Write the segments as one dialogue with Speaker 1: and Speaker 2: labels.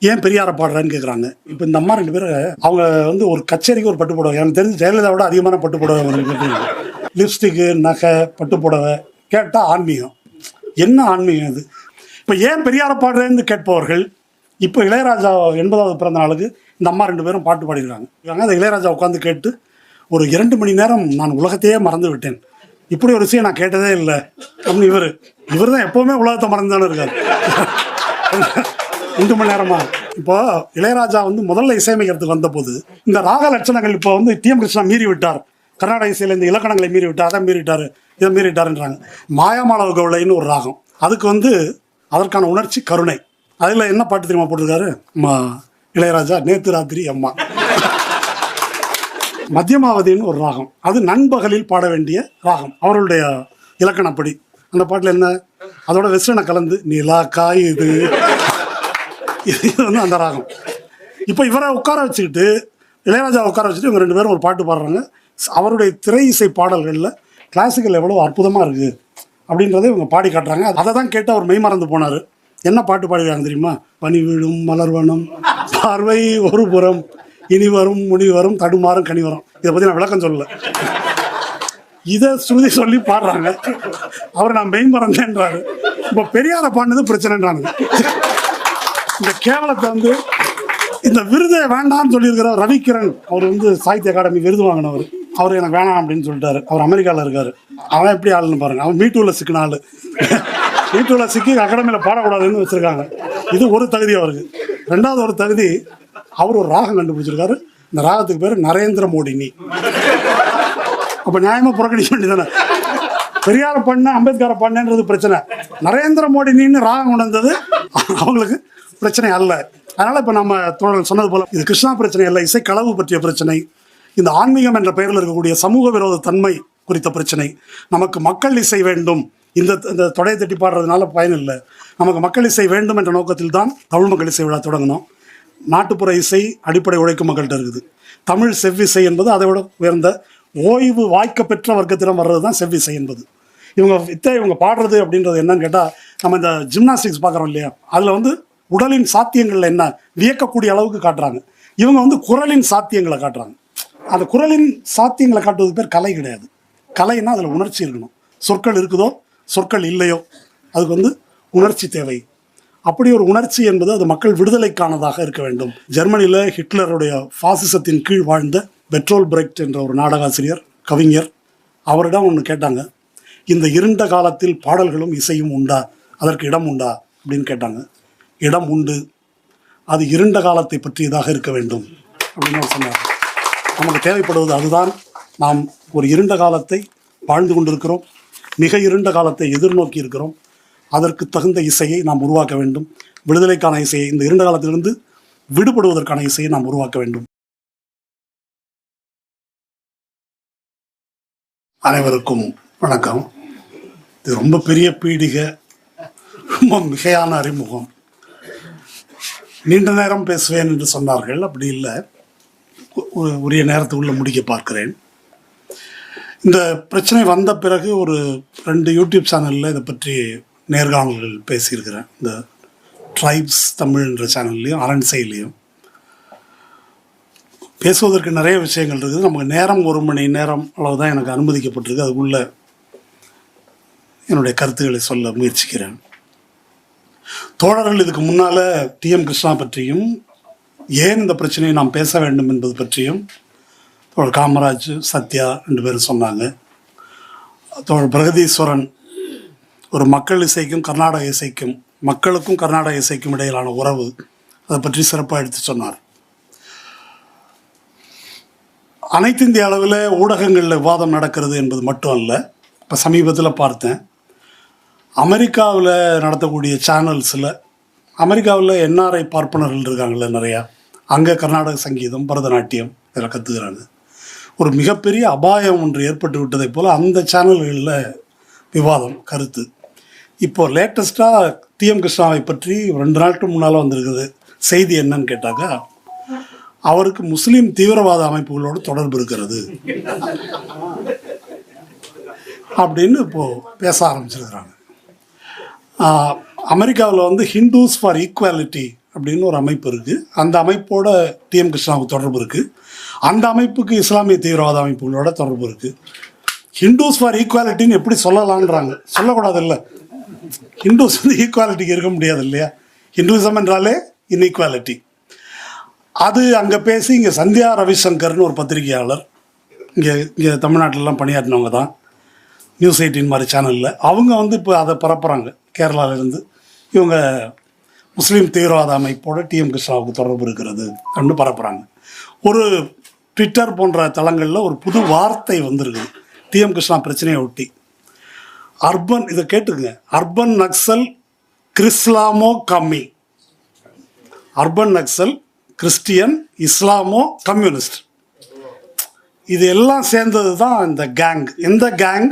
Speaker 1: ஏன் பெரியாரை பாடுறேன்னு கேட்குறாங்க. இப்போ இந்த அம்மா 2 பேரும் அவங்க வந்து ஒரு கச்சேரிக்கு ஒரு பட்டு புடவை, எனக்கு தெரிஞ்சு ஜெயலலிதாவோட அதிகமான பட்டு புடவை அவங்களுக்கு, லிப்ஸ்டிக்கு, நகை, பட்டு புடவை. கேட்டால் ஆன்மீகம். என்ன ஆன்மீகம் இது? இப்போ ஏன் பெரியாரை பாடுறேன்னு கேட்பவர்கள் இப்போ இளையராஜா 80வது பிறந்த நாளுக்கு இந்த அம்மா 2 பேரும் பாட்டு பாடிருக்காங்க. அந்த இளையராஜா உட்காந்து கேட்டு ஒரு 2 மணி நேரம் நான் உலகத்தையே மறந்து விட்டேன், இப்படி ஒரு விஷயம் நான் கேட்டதே இல்லை அப்படின்னு இவர் தான் எப்போவுமே உலகத்தை மறந்து தானே இருக்காரு. 2 மணி நேரமா. இப்போ இளையராஜா வந்து முதல்ல இசையமைக்கிறதுக்கு வந்த போது இந்த ராக லட்சணங்கள் இப்போ வந்து டிஎம் கிருஷ்ணா மீறி விட்டார், கர்நாடக இசையில் இந்த இலக்கணங்களை மீறி விட்டார், அதை மீறிட்டார், இதை மீறிட்டாருன்றாங்க. மாயாமாளவ கவுளைன்னு ஒரு ராகம், அதுக்கு வந்து அதற்கான உணர்ச்சி கருணை. அதில் என்ன பாட்டு தெரியுமா போட்டிருக்காரு இளையராஜா? நேத்து ராத்திரி அம்மா. மத்தியமாவதின்னு ஒரு ராகம், அது நண்பகலில் பாட வேண்டிய ராகம் அவர்களுடைய இலக்கணப்படி. அந்த பாட்டில் என்ன, அதோட வெஸ்டர்னை கலந்து நிலா காயுது, இது வந்து அந்த ராகம். இப்போ இவரை உட்கார வச்சுக்கிட்டு, இளையராஜா உட்கார வச்சுட்டு இவங்க 2 பேரும் ஒரு பாட்டு பாடுறாங்க. அவருடைய திரை இசை பாடல்களில் கிளாசிக்கல் எவ்வளோ அற்புதமாக இருக்குது அப்படின்றத இவங்க பாடி காட்டுறாங்க. அதை தான் கேட்டு அவர் மெய் மறந்து போனார். என்ன பாட்டு பாடுறாங்க தெரியுமா? பனி விழும் மலர்வனம், பார்வை ஒரு புறம், இனி வரும் முனி வரும், தடுமாறும் கனி வரும். இதை பற்றி நான் விளக்கம் சொல்லலை, இதை ஸ்ருதி சொல்லி பாடுறாங்க. அவர் நான் மெய் மறந்தேன்றாரு. இப்போ பெரியாரை பாடினது பிரச்சனைன்றாங்க. இந்த கேவலத்தை வந்து இந்த விருதை வேண்டாம்னு சொல்லியிருக்கிற ரவிக்கிரண், அவர் வந்து சாகித்ய அகாடமி விருது வாங்கினவர், அவர் எனக்கு வேணாம் அப்படின்னு சொல்லிட்டாரு. அவர் அமெரிக்காவில் இருக்காரு. அவன் எப்படி ஆளுன்னு பாருங்க, அவன் மீட்டூரில் சிக்கின ஆள். மீட்டூரில் சிக்கி அகாடமியில் பாடக்கூடாதுன்னு வச்சுருக்காங்க. இது ஒரு தகுதி அவருக்கு. 2வது ஒரு தகுதி, அவர் ஒரு ராகம் கண்டுபிடிச்சிருக்காரு. இந்த ராகத்துக்கு பேர் நரேந்திர மோடினி. அப்போ நியாயமாக புறக்கணிக்க வேண்டியதானே? பெரியாரை பண்ண அம்பேத்கரை பண்ணன்றது பிரச்சனை, நரேந்திர மோடினின்னு ராகம் கொண்டு வந்தது அவங்களுக்கு பிரச்சனை அல்ல. அதனால் இப்போ நம்ம சொன்னது போல் இது கிருஷ்ணா பிரச்சனை அல்ல, இசைக்களவு பற்றிய பிரச்சனை, இந்த ஆன்மீகம் என்ற பெயரில் இருக்கக்கூடிய சமூக விரோத தன்மை குறித்த பிரச்சனை. நமக்கு மக்கள் இசை வேண்டும், இந்த தொடையை தட்டி பாடுறதுனால பயன் இல்லை, நமக்கு மக்கள் இசை வேண்டும் என்ற நோக்கத்தில் தான் தமிழ் மக்கள் இசை விழா தொடங்கணும். நாட்டுப்புற இசை அடிப்படை உழைக்கும் மக்கள்கிட்ட இருக்குது. தமிழ் செவ்விசை என்பது அதை விட உயர்ந்த ஓய்வு வாய்க்க பெற்ற வர்க்கத்திடம் வர்றது தான் செவ்விசை என்பது. இவங்க பாடுறது அப்படின்றது என்னன்னு கேட்டால், நம்ம இந்த ஜிம்னாஸ்டிக்ஸ் பார்க்குறோம் இல்லையா, அதில் வந்து உடலின் சாத்தியங்களில் என்ன வியக்கக்கூடிய அளவுக்கு காட்டுறாங்க. இவங்க வந்து குரலின் சாத்தியங்களை காட்டுறாங்க. அந்த குரலின் சாத்தியங்களை காட்டுவது பேர் கலை கிடையாது. கலைன்னா அதில் உணர்ச்சி இருக்கணும். சொற்கள் இருக்குதோ சொற்கள் இல்லையோ அதுக்கு வந்து உணர்ச்சி தேவை. அப்படி ஒரு உணர்ச்சி என்பது அது மக்கள் விடுதலைக்கானதாக இருக்க வேண்டும். ஜெர்மனியில் ஹிட்லருடைய பாசிசத்தின் கீழ் வாழ்ந்த பெட்ரோல் பிரெக்ட் என்ற ஒரு நாடகாசிரியர், கவிஞர், அவரிடம் ஒன்று கேட்டாங்க, இந்த இருண்ட காலத்தில் பாடல்களும் இசையும் உண்டா, அதற்கு இடம் உண்டா அப்படின்னு கேட்டாங்க. இடம் உண்டு, அது இருண்ட காலத்தை பற்றியதாக இருக்க வேண்டும் அப்படின்னு அவர் சொன்னார். நமக்கு தேவைப்படுவது அதுதான். நாம் ஒரு இருண்ட காலத்தை வாழ்ந்து கொண்டிருக்கிறோம், மிக இருண்ட காலத்தை எதிர்நோக்கி இருக்கிறோம். அதற்கு தகுந்த இசையை நாம் உருவாக்க வேண்டும். விடுதலைக்கான இசையை, இந்த இருண்ட காலத்திலிருந்து விடுபடுவதற்கான இசையை நாம் உருவாக்க வேண்டும். அனைவருக்கும் வணக்கம். இது ரொம்ப பெரிய பீடிகை, ரொம்ப மிகையான அறிமுகம். நீண்ட நேரம் பேசுவேன் என்று சொன்னார்கள், அப்படி இல்லை, உரிய நேரத்துக்குள்ள முடிக்க பார்க்கிறேன். இந்த பிரச்சனை வந்த பிறகு ஒரு 2 யூடியூப் சேனலில் இதை பற்றி நேர்காணல்கள் பேசியிருக்கிறேன். இந்த ட்ரைப்ஸ் தமிழ் என்ற சேனல்லையும் அரண்சையிலையும் பேசுவதற்கு நிறைய விஷயங்கள் இருக்குது. நமக்கு நேரம் 1 மணி நேரம் அளவு தான் எனக்கு அனுமதிக்கப்பட்டிருக்கு. அதுக்குள்ள என்னுடைய கருத்துக்களை சொல்ல முயற்சிக்கிறேன். தோழர்கள் இதுக்கு முன்னால் டிஎம் கிருஷ்ணா பற்றியும் ஏன் இந்த பிரச்சனையை நாம் பேச வேண்டும் என்பது பற்றியும் தோழர் காமராஜ், சத்யா 2 பேரும் சொன்னாங்க. தோழர் பிரகதீஸ்வரன் ஒரு மக்கள் இசைக்கும் கர்நாடக இசைக்கும், மக்களுக்கும் கர்நாடக இசைக்கும் இடையிலான உறவு, அதை பற்றி சிறப்பாக எடுத்து சொன்னார். அனைத்து இந்திய அளவில் ஊடகங்களில் விவாதம் நடக்கிறது என்பது மட்டும் அல்ல. இப்போ சமீபத்தில் பார்த்தேன், அமெரிக்காவில் நடத்தக்கூடிய சேனல்ஸில், அமெரிக்காவில் என்ஆர்ஐ பார்ப்பனர்கள் இருக்காங்கள்ல நிறையா, அங்கே கர்நாடக சங்கீதம், பரதநாட்டியம் இதெல்லாம் கற்றுக்கிறாங்க. ஒரு மிகப்பெரிய அபாயம் ஒன்று ஏற்பட்டு விட்டதை போல் அந்த சேனல்களில் விவாதம், கருத்து. இப்போது லேட்டஸ்ட்டாக டிஎம் கிருஷ்ணாவை பற்றி 2 நாளுக்கு முன்னால் வந்திருக்குது. செய்தி என்னன்னு கேட்டாக்கா, அவருக்கு முஸ்லீம் தீவிரவாத அமைப்புகளோடு தொடர்பு இருக்கிறது அப்படின்னு இப்போது பேச ஆரம்பிச்சிருக்கிறாங்க. அமெரிக்காவில் வந்து ஹிந்துஸ் ஃபார் ஈக்குவாலிட்டி அப்படின்னு ஒரு அமைப்பு இருக்குது. அந்த அமைப்போட டிஎம் கிருஷ்ணாவுக்கு தொடர்பு இருக்குது. அந்த அமைப்புக்கு இஸ்லாமிய தீவிரவாத அமைப்புகளோட தொடர்பு இருக்குது. ஹிந்துஸ் ஃபார் ஈக்குவாலிட்டின்னு எப்படி சொல்லலான்றாங்க. சொல்லக்கூடாது இல்லை, ஹிந்துஸ் வந்து ஈக்குவாலிட்டிக்கு இருக்க முடியாது இல்லையா. ஹிந்துவிசம் என்றாலே இன்இக்வாலிட்டி. அது அங்கே பேசி இங்கே சந்தியா ரவிசங்கர்னு ஒரு பத்திரிகையாளர், இங்கே தமிழ்நாட்டிலலாம் பணியாற்றினவங்க தான், நியூஸ் 18 மாதிரி சேனலில், அவங்க வந்து இப்போ அதை பரப்புகிறாங்க. கேரளாவிலேருந்து இவங்க முஸ்லீம் தீவிரவாத அமைப்போட டிஎம் கிருஷ்ணாவுக்கு தொடர்பு இருக்கிறது அப்படின்னு பரப்புகிறாங்க. ஒரு ட்விட்டர் போன்ற தளங்களில் ஒரு புது வார்த்தை வந்திருக்குது டிஎம் கிருஷ்ணா பிரச்சனையை ஒட்டி. அர்பன், இதை கேட்டுக்குங்க, அர்பன் நக்சல் கிறிஸ்லாமோ கம்மி. Urban Naxal, Christian, Islamo communist, இது எல்லாம் சேர்ந்தது தான் இந்த கேங். எந்த கேங்?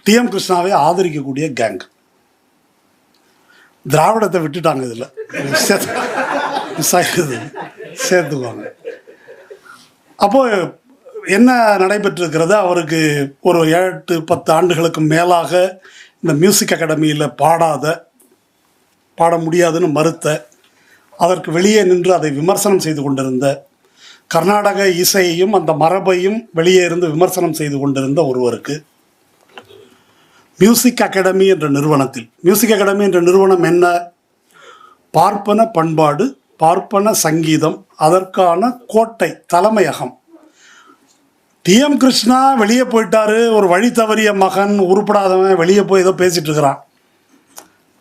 Speaker 1: டிஎம் கிருஷ்ணாவை ஆதரிக்கக்கூடிய கேங். திராவிடத்தை விட்டுட்டாங்க, இதில் சேர்த்துக்குவாங்க. அப்போது என்ன நடைபெற்றிருக்கிறது? அவருக்கு ஒரு 8-10 ஆண்டுகளுக்கு மேலாக இந்த மியூசிக் அகாடமியில் பாட முடியாதுன்னு மறுத்த, அதற்கு வெளியே நின்று அதை விமர்சனம் செய்து கொண்டிருந்த, கர்நாடக இசையையும் அந்த மரபையும் வெளியே இருந்து விமர்சனம் செய்து கொண்டிருந்த ஒருவருக்கு மியூசிக் அகாடமி என்ற நிறுவனத்தில், மியூசிக் அகாடமி என்ற நிறுவனம் என்ன? பார்ப்பன பண்பாடு, பார்ப்பன சங்கீதம், அதற்கான கோட்டை, தலைமையகம். டிஎம் கிருஷ்ணா வெளியே போயிட்டாரு, ஒரு வழி தவறிய மகன், உருப்படாதவன், வெளியே போய் ஏதோ பேசிகிட்டு இருக்கிறான்,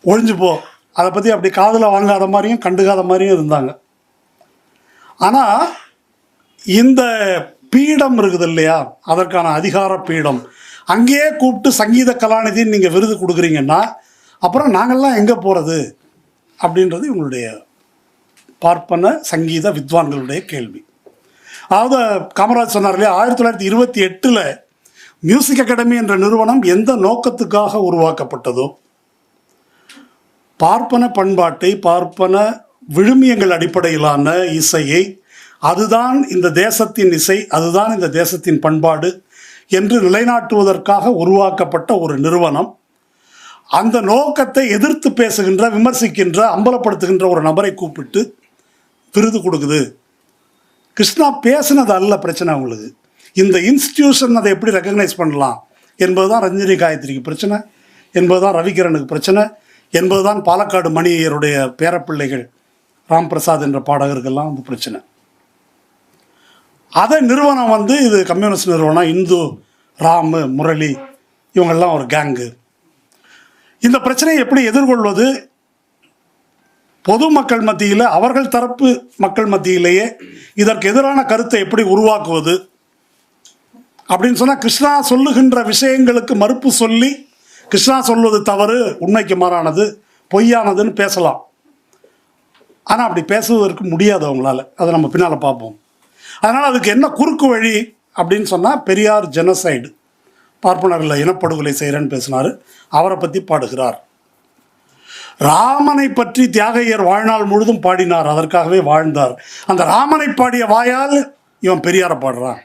Speaker 1: ஒழிஞ்சு போ, அதை பற்றி அப்படி காதில் வாங்காத மாதிரியும் கண்டுக்காத மாதிரியும் இருந்தாங்க. ஆனால் இந்த பீடம் இருக்குது இல்லையா, அதற்கான அதிகார பீடம், அங்கேயே கூப்பிட்டு சங்கீத கலாநிதின்னு நீங்கள் விருது கொடுக்குறீங்கன்னா அப்புறம் நாங்கள்லாம் எங்கே போகிறது அப்படின்றது இவங்களுடைய பார்ப்பன சங்கீத வித்வான்களுடைய கேள்வி. அதாவது காமராஜ் சொன்னார் இல்லையா, 1928 மியூசிக் அகாடமி என்ற நிறுவனம் எந்த நோக்கத்துக்காக உருவாக்கப்பட்டதோ, பார்ப்பன பண்பாட்டை, பார்ப்பன விழுமியங்கள் அடிப்படையிலான இசையை, அதுதான் இந்த தேசத்தின் இசை, அதுதான் இந்த தேசத்தின் பண்பாடு என்று நிலைநாட்டுவதற்காக உருவாக்கப்பட்ட ஒரு நிறுவனம், அந்த நோக்கத்தை எதிர்த்து பேசுகின்ற, விமர்சிக்கின்ற, அம்பலப்படுத்துகின்ற ஒரு நபரை கூப்பிட்டு விருது கொடுக்குது. கிருஷ்ணா பேசுனது அல்ல பிரச்சனை அவங்களுக்கு, இந்த இன்ஸ்டிடியூஷன் அதை எப்படி ரெக்கக்னைஸ் பண்ணலாம் என்பது தான் ரஞ்சனி காயத்ரிக்கு பிரச்சனை, என்பது தான் ரவிகிரனுக்கு பிரச்சனை, என்பது தான் பாலக்காடு மணியருடைய பேரப்பிள்ளைகள் ராம் பிரசாத் என்ற பாடகர்கள்லாம் வந்து பிரச்சனை. அதை நிறுவனம் வந்து இது கம்யூனிஸ்ட் நிறுவனம், இந்து, ராமு, முரளி, இவங்கெல்லாம் ஒரு கேங்கு. இந்த பிரச்சனையை எப்படி எதிர்கொள்வது? பொதுமக்கள் மத்தியில், அவர்கள் தரப்பு மக்கள் மத்தியிலேயே இதற்கு எதிரான கருத்தை எப்படி உருவாக்குவது அப்படின்னு சொன்னால், கிருஷ்ணா சொல்லுகின்ற விஷயங்களுக்கு மறுப்பு சொல்லி, கிருஷ்ணா சொல்வது தவறு, உண்மைக்கு மாறானது, பொய்யானதுன்னு பேசலாம். ஆனால் அப்படி பேசுவதற்கு முடியாது அவங்களால, அதை நம்ம பின்னால் பார்ப்போம். அதனால் அதுக்கு என்ன குறுக்கு வழி அப்படின்னு சொன்னால், பெரியார் ஜெனசைடு, பார்ப்பனர்களில் இனப்படுகொலை செய்கிறேன்னு பேசினார், அவரை பற்றி பாடுகிறார். ராமனை பற்றி தியாகையர் வாழ்நாள் முழுதும் பாடினார், அதற்காகவே வாழ்ந்தார். அந்த ராமனை பாடிய வாயால் இவன் பெரியாரை பாடுறான்.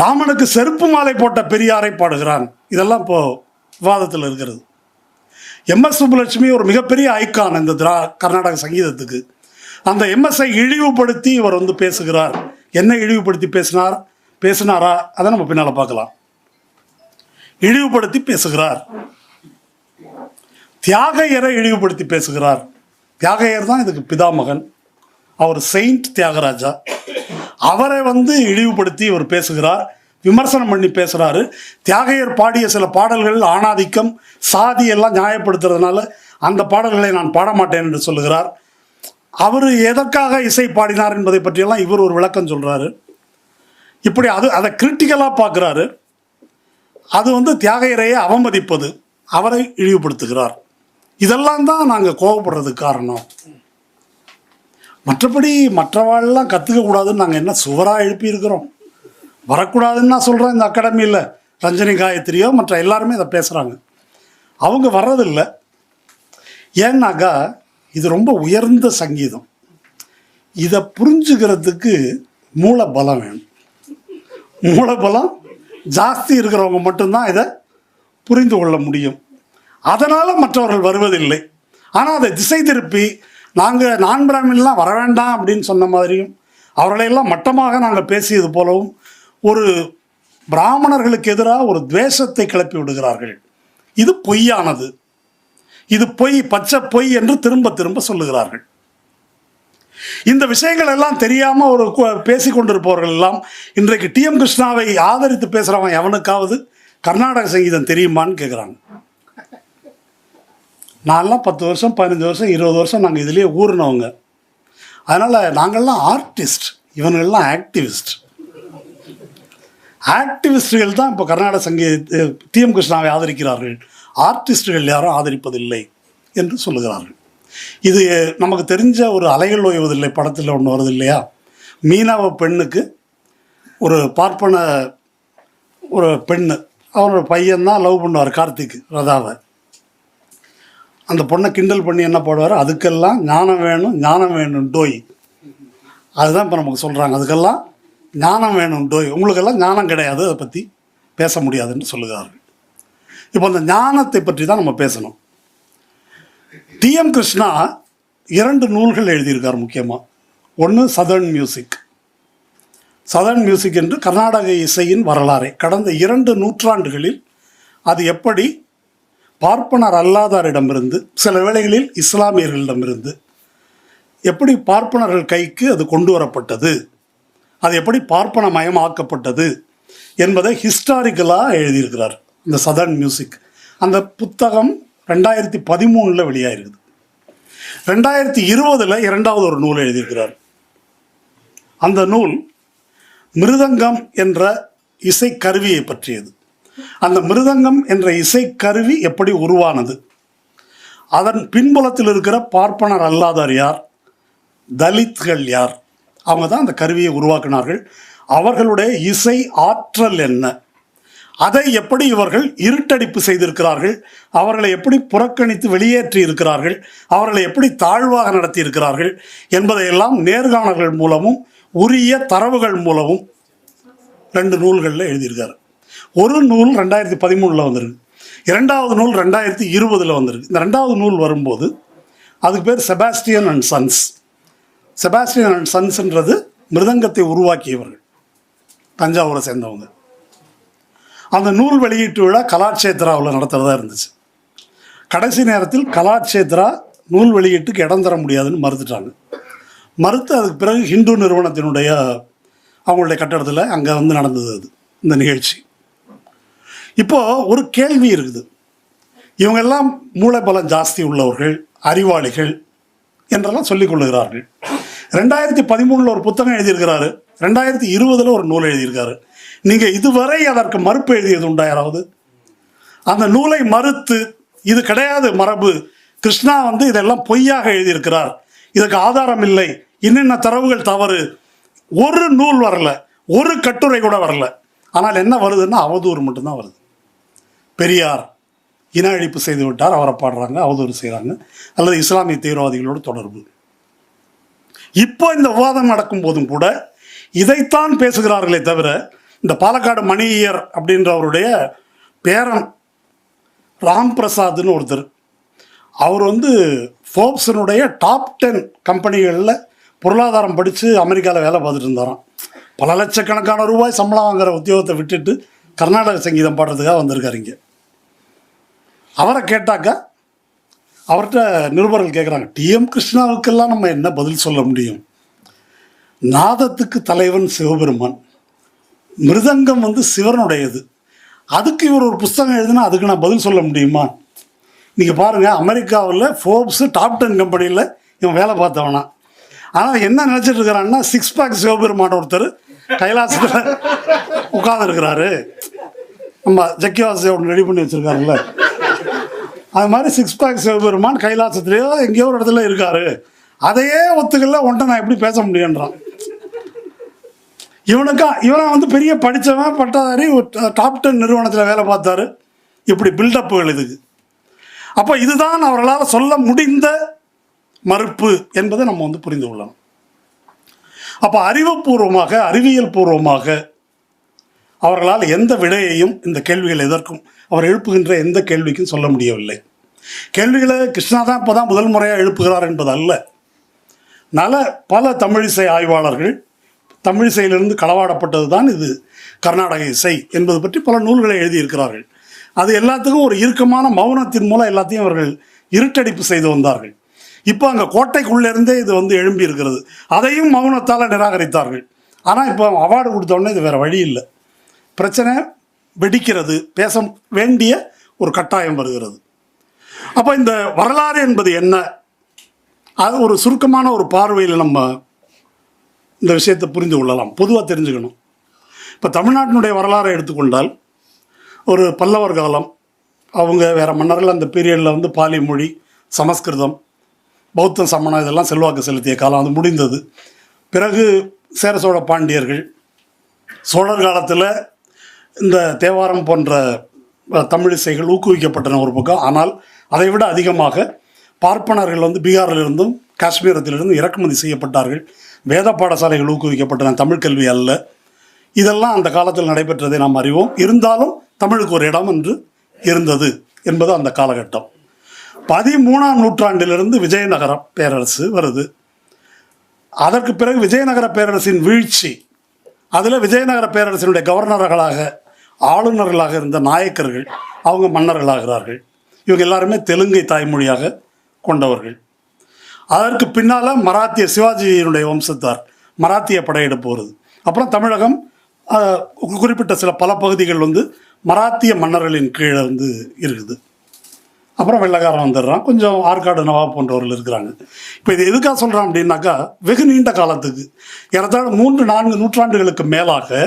Speaker 1: ராமனுக்கு செருப்பு மாலை போட்ட பெரியாரை பாடுகிறான். இதெல்லாம் இப்போ விவாதத்தில் இருக்கிறது. எம்எஸ் சுப்புலட்சுமி ஒரு மிகப்பெரிய ஐக்கான் இந்த கர்நாடக சங்கீதத்துக்கு. அந்த எம்எஸ்ஐ இழிவுபடுத்தி இவர் வந்து பேசுகிறார். என்ன இழிவுபடுத்தி பேசினாரா அதை நம்ம பின்னால் பார்க்கலாம். இழிவுபடுத்தி பேசுகிறார். தியாகையரை இழிவுபடுத்தி பேசுகிறார். தியாகையர் தான் இதுக்கு பிதாமகன், அவர் செயின்ட் தியாகராஜா. அவரை வந்து இழிவுபடுத்தி இவர் பேசுகிறார், விமர்சனம் பண்ணி பேசுகிறாரு. தியாகையர் பாடிய சில பாடல்கள் ஆணாதிக்கம், சாதி எல்லாம் நியாயப்படுத்துறதுனால அந்த பாடல்களை நான் பாட மாட்டேன் என்று சொல்லுகிறார். அவர் எதற்காக இசை பாடினார் என்பதை பற்றியெல்லாம் இவர் ஒரு விளக்கம் சொல்கிறாரு. இப்படி அதை கிரிட்டிக்கலாக பார்க்குறாரு. அது வந்து தியாகையரையே அவமதிப்பது, அவரை இழிவுபடுத்துகிறார். இதெல்லாம் தான் நாங்கள் கோபப்படுறதுக்கு காரணம். மற்றபடி மற்றவாள்லாம் கற்றுக்கக்கூடாதுன்னு நாங்கள் என்ன சுவராக எழுப்பியிருக்கிறோம்? வரக்கூடாதுன்னு நான் சொல்கிறேன். இந்த அகாடமியில் ரஞ்சனி காயத்ரியோ மற்ற எல்லாருமே இதை பேசுகிறாங்க. அவங்க வர்றதில்லை. ஏன்னாக்கா இது ரொம்ப உயர்ந்த சங்கீதம். இதை புரிஞ்சுக்கிறதுக்கு மூலபலம் வேணும். மூலபலம் ஜாஸ்தி இருக்கிறவங்க மட்டும்தான் இதை புரிந்து கொள்ள முடியும். அதனால் மற்றவர்கள் வருவதில்லை. ஆனால் அதை திசை திருப்பி நாங்கள் நான் பிராமின்லாம் வர வேண்டாம் அப்படின்னு சொன்ன மாதிரியும் அவர்களையெல்லாம் மட்டமாக நாங்கள் பேசியது போலவும் ஒரு பிராமணர்களுக்கு எதிராக ஒரு துவேஷத்தை கிளப்பி விடுகிறார்கள். இது பொய்யானது, இது பொய், பச்சை பொய் என்று திரும்ப திரும்ப சொல்லுகிறார்கள். இந்த விஷயங்கள் எல்லாம் தெரியாம ஒரு பேசி கொண்டிருப்பவர்கள் எல்லாம் இன்றைக்கு டி.எம். கிருஷ்ணாவை ஆதரித்து பேசுறவன் எவனுக்காவது கர்நாடக சங்கீதம் தெரியுமான்னு கேட்குறாங்க. நான்லாம் 10 வருஷம் 15 வருஷம் 20 வருஷம் நாங்கள் இதுலேயே ஊறினவங்க. அதனால் நாங்கள்லாம் ஆர்டிஸ்ட், இவனுங்கள்லாம் ஆக்டிவிஸ்ட். ஆக்டிவிஸ்டுகள் தான் இப்போ கர்நாடக சங்கீத டி.எம். கிருஷ்ணாவை ஆதரிக்கிறார்கள், ஆர்டிஸ்டுகள் யாரும் ஆதரிப்பதில்லை என்று சொல்லுகிறார்கள். இது நமக்கு தெரிஞ்ச ஒரு அலைகள் ஓய்வதில்லை படத்தில் ஒன்று வருது இல்லையா, மீனவ பெண்ணுக்கு ஒரு பார்ப்பன ஒரு பெண்ணு, அவனோட பையன்தான் லவ் பண்ணுவார் கார்த்திக் ரதாவை. அந்த பொண்ணை கிண்டல் பண்ணி என்ன போடுவார், அதுக்கெல்லாம் ஞானம் வேணும் ஞானம் வேணும் டோய். அதுதான் இப்போ நமக்கு சொல்கிறாங்க, அதுக்கெல்லாம் ஞானம் வேணும் டோய், உங்களுக்கெல்லாம் ஞானம் கிடையாது, அதை பற்றி பேச முடியாதுன்னு சொல்லுகிறார்கள். இப்போ அந்த ஞானத்தை பற்றி தான் நம்ம பேசணும். டி.எம். கிருஷ்ணா 2 நூல்கள் எழுதியிருக்கார் முக்கியமாக. ஒன்று சதர்ன் மியூசிக். சதர்ன் மியூசிக் என்று கர்நாடக இசையின் வரலாறை கடந்த 2 நூற்றாண்டுகளில் அது எப்படி பார்ப்பனர் அல்லாதாரிடமிருந்து சில வேளைகளில் இஸ்லாமியர்களிடமிருந்து எப்படி பார்ப்பனர்கள் கைக்கு அது கொண்டு வரப்பட்டது, அது எப்படி பார்ப்பனமயம் ஆக்கப்பட்டது என்பதை ஹிஸ்டாரிக்கலாக எழுதியிருக்கிறார் இந்த சதர்ன் மியூசிக். அந்த புத்தகம் 2013 வெளியாகிருக்குது. 2020 2வது ஒரு நூல் எழுதியிருக்கிறார். அந்த நூல் மிருதங்கம் என்ற இசைக்கருவியை பற்றியது. அந்த மிருதங்கம் என்ற இசைக்கருவி எப்படி உருவானது, அதன் பின்புலத்தில் இருக்கிற பார்ப்பனர் அல்லாதார் யார், தலித்கள் யார், அவங்க தான் அந்த கருவியை உருவாக்கினார்கள், அவர்களுடைய இசை ஆற்றல் என்ன, அதை எப்படி இவர்கள் இருட்டடிப்பு செய்திருக்கிறார்கள், அவர்களை எப்படி புறக்கணித்து வெளியேற்றி இருக்கிறார்கள், அவர்களை எப்படி தாழ்வாக நடத்தி இருக்கிறார்கள் என்பதையெல்லாம் நேர்காணல்கள் மூலமும் உரிய தரவுகள் மூலமும் 2 நூல்களில் எழுதியிருக்காரு. ஒரு நூல் 2013 வந்திருக்கு, 2வது நூல் 2020 வந்திருக்கு. இந்த 2வது நூல் வரும்போது அதுக்கு பேர் Sebastian and sons. Sebastian and சன்ஸ்ன்றது மிருதங்கத்தை உருவாக்கியவர்கள், தஞ்சாவூரை சேர்ந்தவங்க. அந்த நூல் வெளியீட்டு விழா கலாட்சேத்ராவில் நடத்துகிறதா இருந்துச்சு. கடைசி நேரத்தில் கலாட்சேத்ரா நூல் வெளியீட்டுக்கு இடம் தர முடியாதுன்னு மறுத்துட்டாங்க. மறுத்து அதுக்கு பிறகு ஹிந்து நிறுவனத்தினுடைய அவங்களுடைய கட்டடத்தில் அங்கே வந்து நடந்தது அது இந்த நிகழ்ச்சி. இப்போது ஒரு கேள்வி இருக்குது, இவங்கெல்லாம் மூளைபலம் ஜாஸ்தி உள்ளவர்கள், அறிவாளிகள் என்றெல்லாம் சொல்லிக் கொள்ளுகிறார்கள். 2013 ஒரு புத்தகம் எழுதியிருக்கிறாரு, 2020 ஒரு நூல் எழுதியிருக்காரு. நீங்கள் இதுவரை அதற்கு மறுப்பு எழுதியது உண்டா யாராவது? அந்த நூலை மறுத்து இது கிடையாது மரபு, கிருஷ்ணா வந்து இதெல்லாம் பொய்யாக எழுதியிருக்கிறார், இதுக்கு ஆதாரம் இல்லை, இன்னென்ன தரவுகள் தவறு, ஒரு நூல் வரல, ஒரு கட்டுரை கூட வரல. ஆனால் என்ன வருதுன்னா அவதூறு மட்டும்தான் வருது. பெரியார் இன அழிப்பு செய்து விட்டார், அவரை பாடுறாங்க, அவதூறு செய்கிறாங்க, அல்லது இஸ்லாமிய தீவிரவாதிகளோடு தொடர்பு. இப்போ இந்த விவாதம் நடக்கும் போதும் கூட இதைத்தான் பேசுகிறார்களே தவிர, இந்த பாலக்காடு மணியர் அப்படின்றவருடைய பேரன் ராம் பிரசாத்னு ஒருத்தர், அவர் வந்து ஃபோர்ப்ஸினுடைய டாப் 10 கம்பெனிகளில் பொருளாதாரம் படித்து அமெரிக்காவில் வேலை பார்த்துட்டு இருந்தாராம். பல லட்சக்கணக்கான ரூபாய் சம்பளம் வாங்குகிற உத்தியோகத்தை விட்டுட்டு கர்நாடக சங்கீதம் பாடுறதுக்காக வந்திருக்காரு இங்கே. அவரை கேட்டாக்கா அவர்கிட்ட நிருபர்கள் கேட்குறாங்க, டி.எம். கிருஷ்ணாவுக்கெல்லாம் நம்ம என்ன பதில் சொல்ல முடியும், நாதத்துக்கு தலைவன் சிவபெருமான், மிருதங்கம் வந்து சிவனுடையது, அதுக்கு இவர் ஒரு புஸ்தகம் எழுதுனா அதுக்கு நான் பதில் சொல்ல முடியுமா? நீங்கள் பாருங்கள், அமெரிக்காவில் ஃபோர்ப்ஸு டாப் 10 கம்பெனியில் இவன் வேலை பார்த்தவனா. ஆனால் என்ன நினச்சிட்டு இருக்கிறான்னா, 6 பேக் சிவபெருமான ஒருத்தர் கைலாசத்தில் உட்காந்துருக்கிறாரு, நம்ம ஜக்கிவாசி ஒன்று ரெடி பண்ணி வச்சுருக்காருல்ல, அது மாதிரி 6 பேக் சிவபெருமான் கைலாசத்துலேயோ எங்கேயோ ஒரு இடத்துல இருக்காரு, அதையே ஒத்துக்கல, ஒன்றை நான் எப்படி பேச முடியுன்றான். இவனை வந்து பெரிய படித்தவன், பட்டதாரி, டாப் 10 நிறுவனத்தில் வேலை பார்த்தாரு, இப்படி பில்டப்புகள் இதுக்கு. அப்போ இதுதான் அவர்களால் சொல்ல முடிந்த மறுப்பு என்பதை நம்ம வந்து புரிந்து கொள்ளணும். அப்போ அறிவுபூர்வமாக, அறிவியல் பூர்வமாக அவர்களால் எந்த விடையையும் இந்த கேள்விகள் எதற்கும் அவர் எழுப்புகின்ற எந்த கேள்விக்கும் சொல்ல முடியவில்லை. கேள்விகளை கிருஷ்ணா தான் இப்போ தான் முதல் முறையாக எழுப்புகிறார் என்பது அல்ல. பல தமிழிசை ஆய்வாளர்கள் தமிழிசையிலிருந்து களவாடப்பட்டது தான் இது கர்நாடக இசை என்பது பற்றி பல நூல்களை எழுதியிருக்கிறார்கள். அது எல்லாத்துக்கும் ஒரு இறுக்கமான மௌனத்தின் மூலம் எல்லாத்தையும் அவர்கள் இருட்டடிப்பு செய்து வந்தார்கள். இப்போ அங்கே கோட்டைக்குள்ளேருந்தே இது எழும்பி இருக்கிறது. அதையும் மௌனத்தால் நிராகரித்தார்கள். ஆனால் இப்போ அவார்டு கொடுத்தோடனே இது வேறு வழி இல்லை. பிரச்சனை வெடிக்கிறது, பேச வேண்டிய ஒரு கட்டாயம் வருகிறது. அப்போ இந்த வரலாறு என்பது என்ன, அது ஒரு சுருக்கமான ஒரு பார்வையில் நம்ம இந்த விஷயத்தை புரிந்து கொள்ளலாம். பொதுவாக தெரிஞ்சுக்கணும். இப்போ தமிழ்நாட்டினுடைய வரலாறை எடுத்துக்கொண்டால் ஒரு பல்லவர் காலம், அவங்க வேறு மன்னர்கள் அந்த பீரியடில் பாலி மொழி, சமஸ்கிருதம், பௌத்தம், சமணம் இதெல்லாம் செல்வாக்கு செலுத்திய காலம். அது முடிந்தது. பிறகு சேர சோழ பாண்டியர்கள், சோழர் காலத்தில் இந்த தேவாரம் போன்ற தமிழிசைகள் ஊக்குவிக்கப்பட்டன ஒரு பக்கம். ஆனால் அதை விட அதிகமாக பார்ப்பனர்கள் பீகாரிலிருந்தும் காஷ்மீரத்திலிருந்தும் இறக்குமதி செய்யப்பட்டார்கள். வேத பாடசாலைகள் ஊக்குவிக்கப்பட்டன, தமிழ் கல்வி அல்ல. இதெல்லாம் அந்த காலத்தில் நடைபெற்றதை நாம் அறிவோம். இருந்தாலும் தமிழுக்கு ஒரு இடம் என்று இருந்தது என்பது அந்த காலகட்டம். 13ஆம் நூற்றாண்டிலிருந்து விஜயநகர பேரரசு வருது. அதற்கு பிறகு விஜயநகர பேரரசின் வீழ்ச்சி, அதில் விஜயநகர பேரரசினுடைய கவர்னர்களாக ஆளுநர்களாக இருந்த நாயக்கர்கள் அவங்க மன்னர்களாகிறார்கள். இவங்க எல்லாருமே தெலுங்கை தாய்மொழியாக கொண்டவர்கள். அதற்கு பின்னால் மராத்திய சிவாஜியினுடைய வம்சத்தார் மராத்திய படையெடுப்பு வருது. அப்புறம் தமிழகம் குறிப்பிட்ட பல பகுதிகள் மராத்திய மன்னர்களின் கீழே இருக்குது. அப்புறம் வெள்ளைக்காரன் வந்துடுறான். கொஞ்சம் ஆற்காடு நவாப் போன்றவர்கள் இருக்கிறாங்க. இப்போ இது எதுக்காக சொல்கிறான் அப்படின்னாக்கா, வெகு நீண்ட காலத்துக்கு ஏறத்தாழ 3-4 நூற்றாண்டுகளுக்கு மேலாக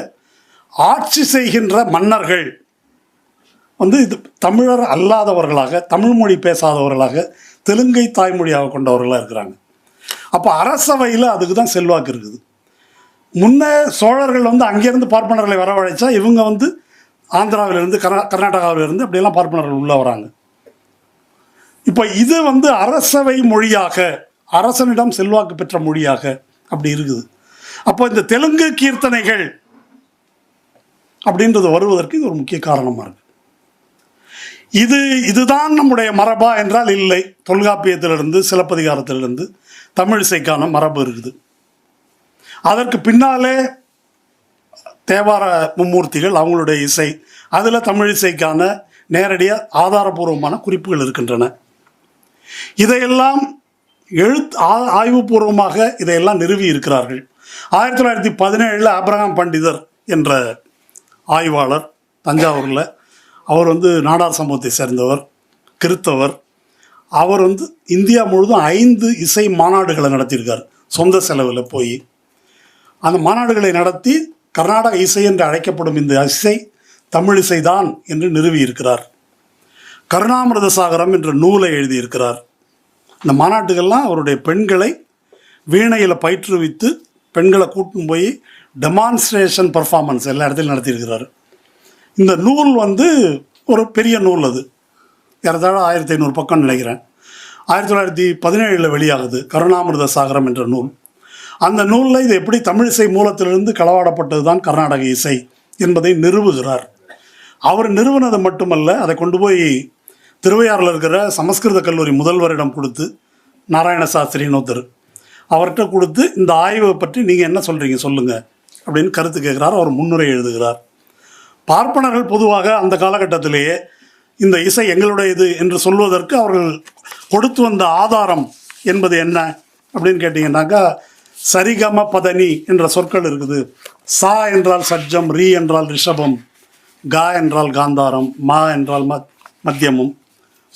Speaker 1: ஆட்சி செய்கின்ற மன்னர்கள் இது தமிழர் அல்லாதவர்களாக, தமிழ் மொழி பேசாதவர்களாக, தெலுங்கை தாய்மொழியாக கொண்டவர்களாக இருக்கிறாங்க. அப்போ அரசவையில் அதுக்கு தான் செல்வாக்கு இருக்குது. முன்னே சோழர்கள் அங்கேருந்து பார்ப்பனர்களை வரவழைச்சா இவங்க ஆந்திராவிலிருந்து கர்நாடகாவிலிருந்து அப்படியெல்லாம் பார்ப்பனர்கள் உள்ளே வராங்க. இப்போ இது அரசவை மொழியாக, அரசனிடம் செல்வாக்கு பெற்ற மொழியாக அப்படி இருக்குது. அப்போ இந்த தெலுங்கு கீர்த்தனைகள் அப்படின்றது வருவதற்கு இது ஒரு முக்கிய காரணமாக இருக்குது. இதுதான் நம்முடைய மரபா என்றால் இல்லை. தொல்காப்பியத்திலிருந்து சிலப்பதிகாரத்திலிருந்து தமிழிசைக்கான மரபு இருக்குது. அதற்கு பின்னாலே தேவார மும்மூர்த்திகள் அவங்களுடைய இசை, அதில் தமிழிசைக்கான நேரடியாக ஆதாரபூர்வமான குறிப்புகள் இருக்கின்றன. இதையெல்லாம் ஆய்வுபூர்வமாக இதையெல்லாம் நிறுவி இருக்கிறார்கள். 1917 ஆபிரகாம் பண்டிதர் என்ற ஆய்வாளர் தஞ்சாவூரில், அவர் நாடார் சமூகத்தை சேர்ந்தவர், கிறித்தவர். அவர் இந்தியா முழுதும் 5 இசை மாநாடுகளை நடத்தியிருக்கார். சொந்த செலவில் போய் அந்த மாநாடுகளை நடத்தி கர்நாடக இசை என்று அழைக்கப்படும் இந்த இசை தமிழ் இசைதான் என்று நிறுவியிருக்கிறார். கருணாமிர்த சாகரம் என்ற நூலை எழுதியிருக்கிறார். இந்த மாநாட்டுகள்லாம் அவருடைய பெண்களை வீணையில் பயிற்றுவித்து பெண்களை கூட்டின்னு போய் டெமான்ஸ்ட்ரேஷன் பர்ஃபார்மன்ஸ் எல்லா இடத்துலையும் நடத்தியிருக்கிறார். இந்த நூல் ஒரு பெரிய நூல். அது ஏறத்தாழ 1500 பக்கம் நினைக்கிறேன். 1917 வெளியாகுது கருணாமிர்த சாகரம் என்ற நூல். அந்த நூலில் இது எப்படி தமிழிசை மூலத்திலிருந்து களவாடப்பட்டது தான் கர்நாடக இசை என்பதை நிறுவுகிறார். அவர் நிறுவனது மட்டுமல்ல, அதை கொண்டு போய் திருவையாறில் இருக்கிற சமஸ்கிருத கல்லூரி முதல்வரிடம் கொடுத்து, நாராயண சாஸ்திரின்னு ஒருத்தர், அவர்கிட்ட கொடுத்து இந்த ஆய்வை பற்றி நீங்கள் என்ன சொல்கிறீங்க சொல்லுங்கள் அப்படின்னு கருத்து கேட்குறார். அவர் முன்னுரை எழுதுகிறார். பார்ப்பனர்கள் பொதுவாக அந்த காலகட்டத்திலேயே இந்த இசை எங்களுடைய இது என்று சொல்வதற்கு அவர்கள் கொடுத்து வந்த ஆதாரம் என்பது என்ன அப்படின்னு கேட்டிங்கன்னாக்கா, சரிகம பதனி என்ற சொற்கள் இருக்குது. சா என்றால் சட்ஜம், ரீ என்றால் ரிஷபம், கா என்றால் காந்தாரம், மா என்றால் மத்தியமும்,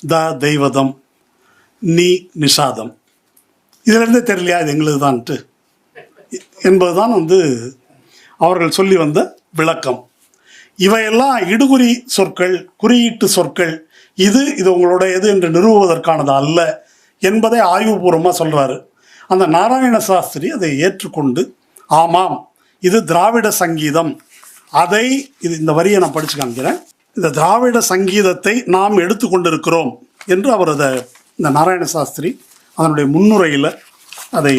Speaker 1: த தெய்வதம், நீ நிஷாதம். இதிலிருந்தே தெரியலையா இது எங்களுக்கு தான்ட்டு என்பதுதான் அவர்கள் சொல்லி வந்த விளக்கம். இவையெல்லாம் இடுகுறி சொற்கள், குறியீட்டு சொற்கள். இது உங்களுடையது என்று நிறுவுவதற்கானது அல்ல என்பதை ஆய்வுபூர்வமாக சொல்கிறாரு. அந்த நாராயண சாஸ்திரி அதை ஏற்றுக்கொண்டு, ஆமாம் இது திராவிட சங்கீதம், அதை இந்த வரியை நான் படித்து காமிக்கிறேன், இந்த திராவிட சங்கீதத்தை நாம் எடுத்துக்கொண்டிருக்கிறோம் என்று அவர் இந்த நாராயண சாஸ்திரி அதனுடைய முன்னுரையில் அதை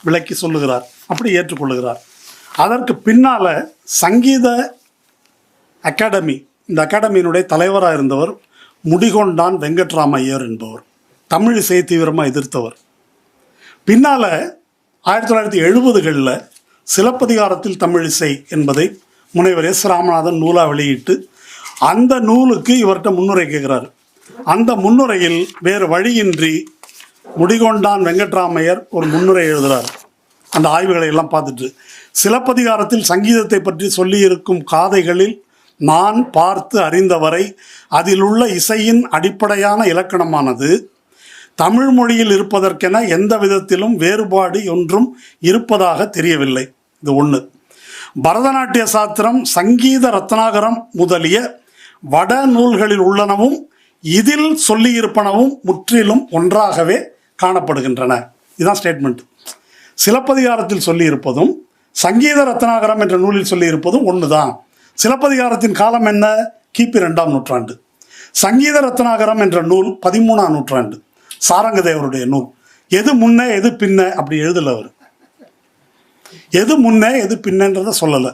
Speaker 1: விளக்கி சொல்லுகிறார். அப்படி ஏற்றுக்கொள்ளுகிறார். அதற்கு பின்னால் சங்கீத அகாடமி, இந்த அகாடமியினுடைய தலைவராக இருந்தவர் முடிகொண்டான் வெங்கட்ராமையர் என்பவர். தமிழ் இசையை தீவிரமாக எதிர்த்தவர். பின்னால் 1970களில் சிலப்பதிகாரத்தில் தமிழ் இசை என்பதை முனைவர் எஸ் ராமநாதன் நூலாக வெளியிட்டு அந்த நூலுக்கு இவர்கிட்ட முன்னுரை கேட்குறாரு. அந்த முன்னுரையில் வேறு வழியின்றி முடிகொண்டான் வெங்கட்ராமையர் ஒரு முன்னுரை எழுதுகிறார். அந்த ஆய்வுகளை எல்லாம் பார்த்துட்டு, சிலப்பதிகாரத்தில் சங்கீதத்தை பற்றி சொல்லியிருக்கும் காதைகளில் நான் பார்த்து அறிந்தவரை அதில் உள்ள இசையின் அடிப்படையான இலக்கணமானது தமிழ் மொழியில் இருப்பதற்கென எந்த விதத்திலும் வேறுபாடு ஒன்றும் இருப்பதாக தெரியவில்லை. இது ஒன்று. பரதநாட்டிய சாஸ்திரம், சங்கீத ரத்னாகரம் முதலிய வட நூல்களில் உள்ளனவும் இதில் சொல்லியிருப்பனவும் முற்றிலும் ஒன்றாகவே காணப்படுகின்றன. இதுதான் ஸ்டேட்மெண்ட். சிலப்பதிகாரத்தில் சொல்லியிருப்பதும் சங்கீத ரத்னாகரம் என்ற நூலில் சொல்லியிருப்பதும் ஒன்று தான். சிலப்பதிகாரத்தின் காலம் என்ன? கிபி 2ஆம் நூற்றாண்டு. சங்கீத ரத்னாகரம் என்ற நூல் 13ஆம் நூற்றாண்டு, சாரங்கதேவருடைய நூல். எது முன்ன எது பின்ன அப்படி எழுதலை அவர். எது முன்ன எது பின்னன்றதை சொல்லலை.